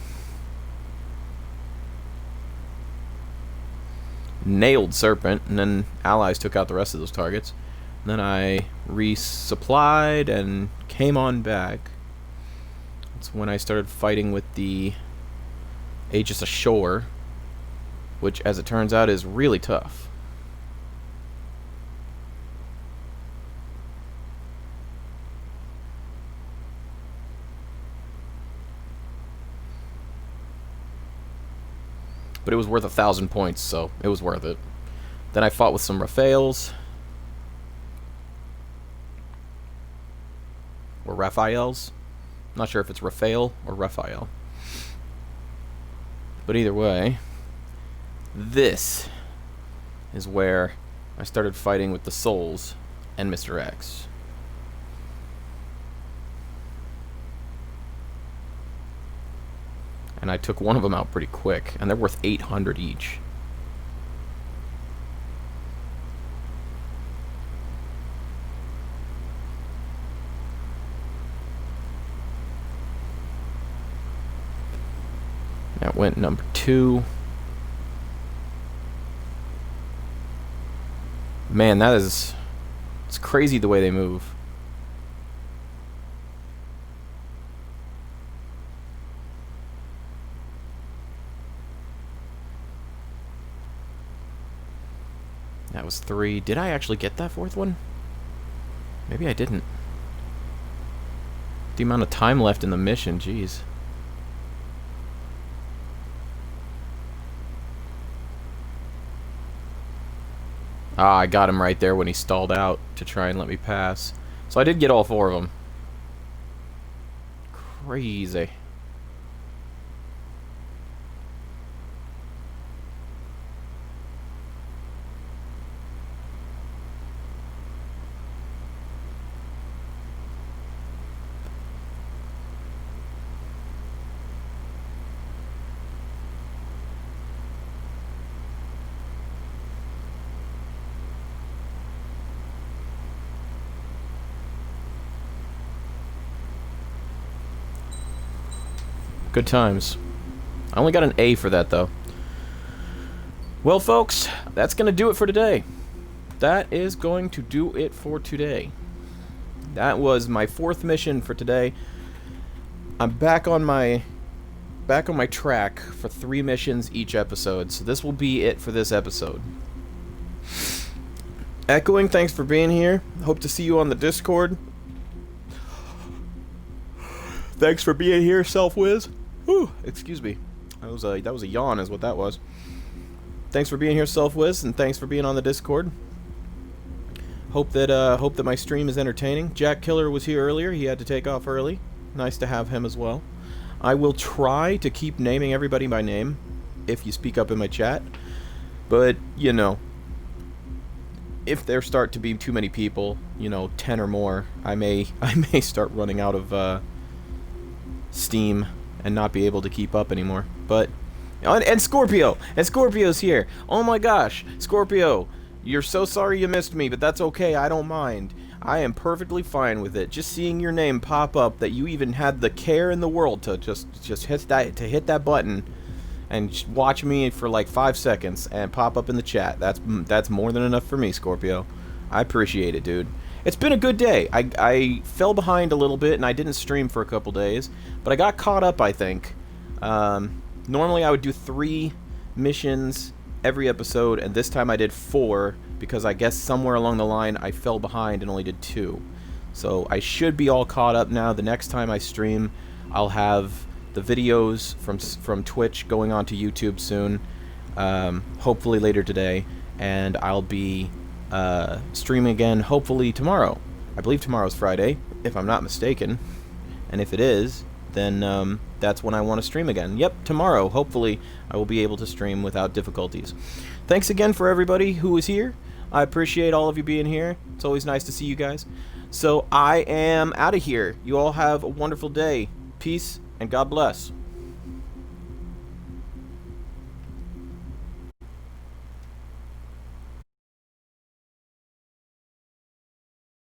Speaker 1: Nailed Serpent, and then allies took out the rest of those targets. And then I resupplied and came on back. That's when I started fighting with the Aegis Ashore, which, as it turns out, is really tough. But it was worth 1,000 points, so it was worth it. Then I fought with some Raphaels. Or Raphaels. I'm not sure if it's Raphael or Raphael. But either way, this is where I started fighting with the Souls and Mr. X. And I took one of them out pretty quick, and they're worth 800 each. That went number 2. Man, it's crazy the way they move. That was 3. Did I actually get that 4th one? Maybe I didn't. The amount of time left in the mission, jeez. Ah, I got him right there when he stalled out to try and let me pass. So I did get all 4 of them. Crazy. Good times. I only got an A for that, though. Well, folks, that's going to do it for today. That is going to do it for today. That was my 4th mission for today. I'm back on my track for 3 missions each episode, so this will be it for this episode. Echoing, thanks for being here. Hope to see you on the Discord. Thanks for being here, Self-Wiz. Whew, excuse me. That was a yawn is what that was. Thanks for being here, Self-Wiz, and thanks for being on the Discord. Hope that my stream is entertaining. Jack Killer was here earlier. He had to take off early. Nice to have him as well. I will try to keep naming everybody by name if you speak up in my chat. But, you know, if there start to be too many people, you know, 10 or more, I may start running out of steam and not be able to keep up anymore. But and Scorpio! And Scorpio's here! Oh my gosh! Scorpio! You're so sorry you missed me, but that's okay, I don't mind. I am perfectly fine with it. Just seeing your name pop up, that you even had the care in the world to just hit that button and watch me for like 5 seconds and pop up in the chat. That's more than enough for me, Scorpio. I appreciate it, dude. It's been a good day. I fell behind a little bit and I didn't stream for a couple days, but I got caught up, I think. Normally I would do 3 missions every episode, and this time I did 4 because I guess somewhere along the line I fell behind and only did 2. So I should be all caught up now. The next time I stream, I'll have the videos from Twitch going on to YouTube soon, hopefully later today, and I'll be streaming again hopefully tomorrow. I believe tomorrow's Friday, if I'm not mistaken, and if it is, then that's when I want to stream again. Yep, tomorrow. Hopefully, I will be able to stream without difficulties. Thanks again for everybody who is here. I appreciate all of you being here. It's always nice to see you guys. So I am out of here. You all have a wonderful day. Peace, and God bless.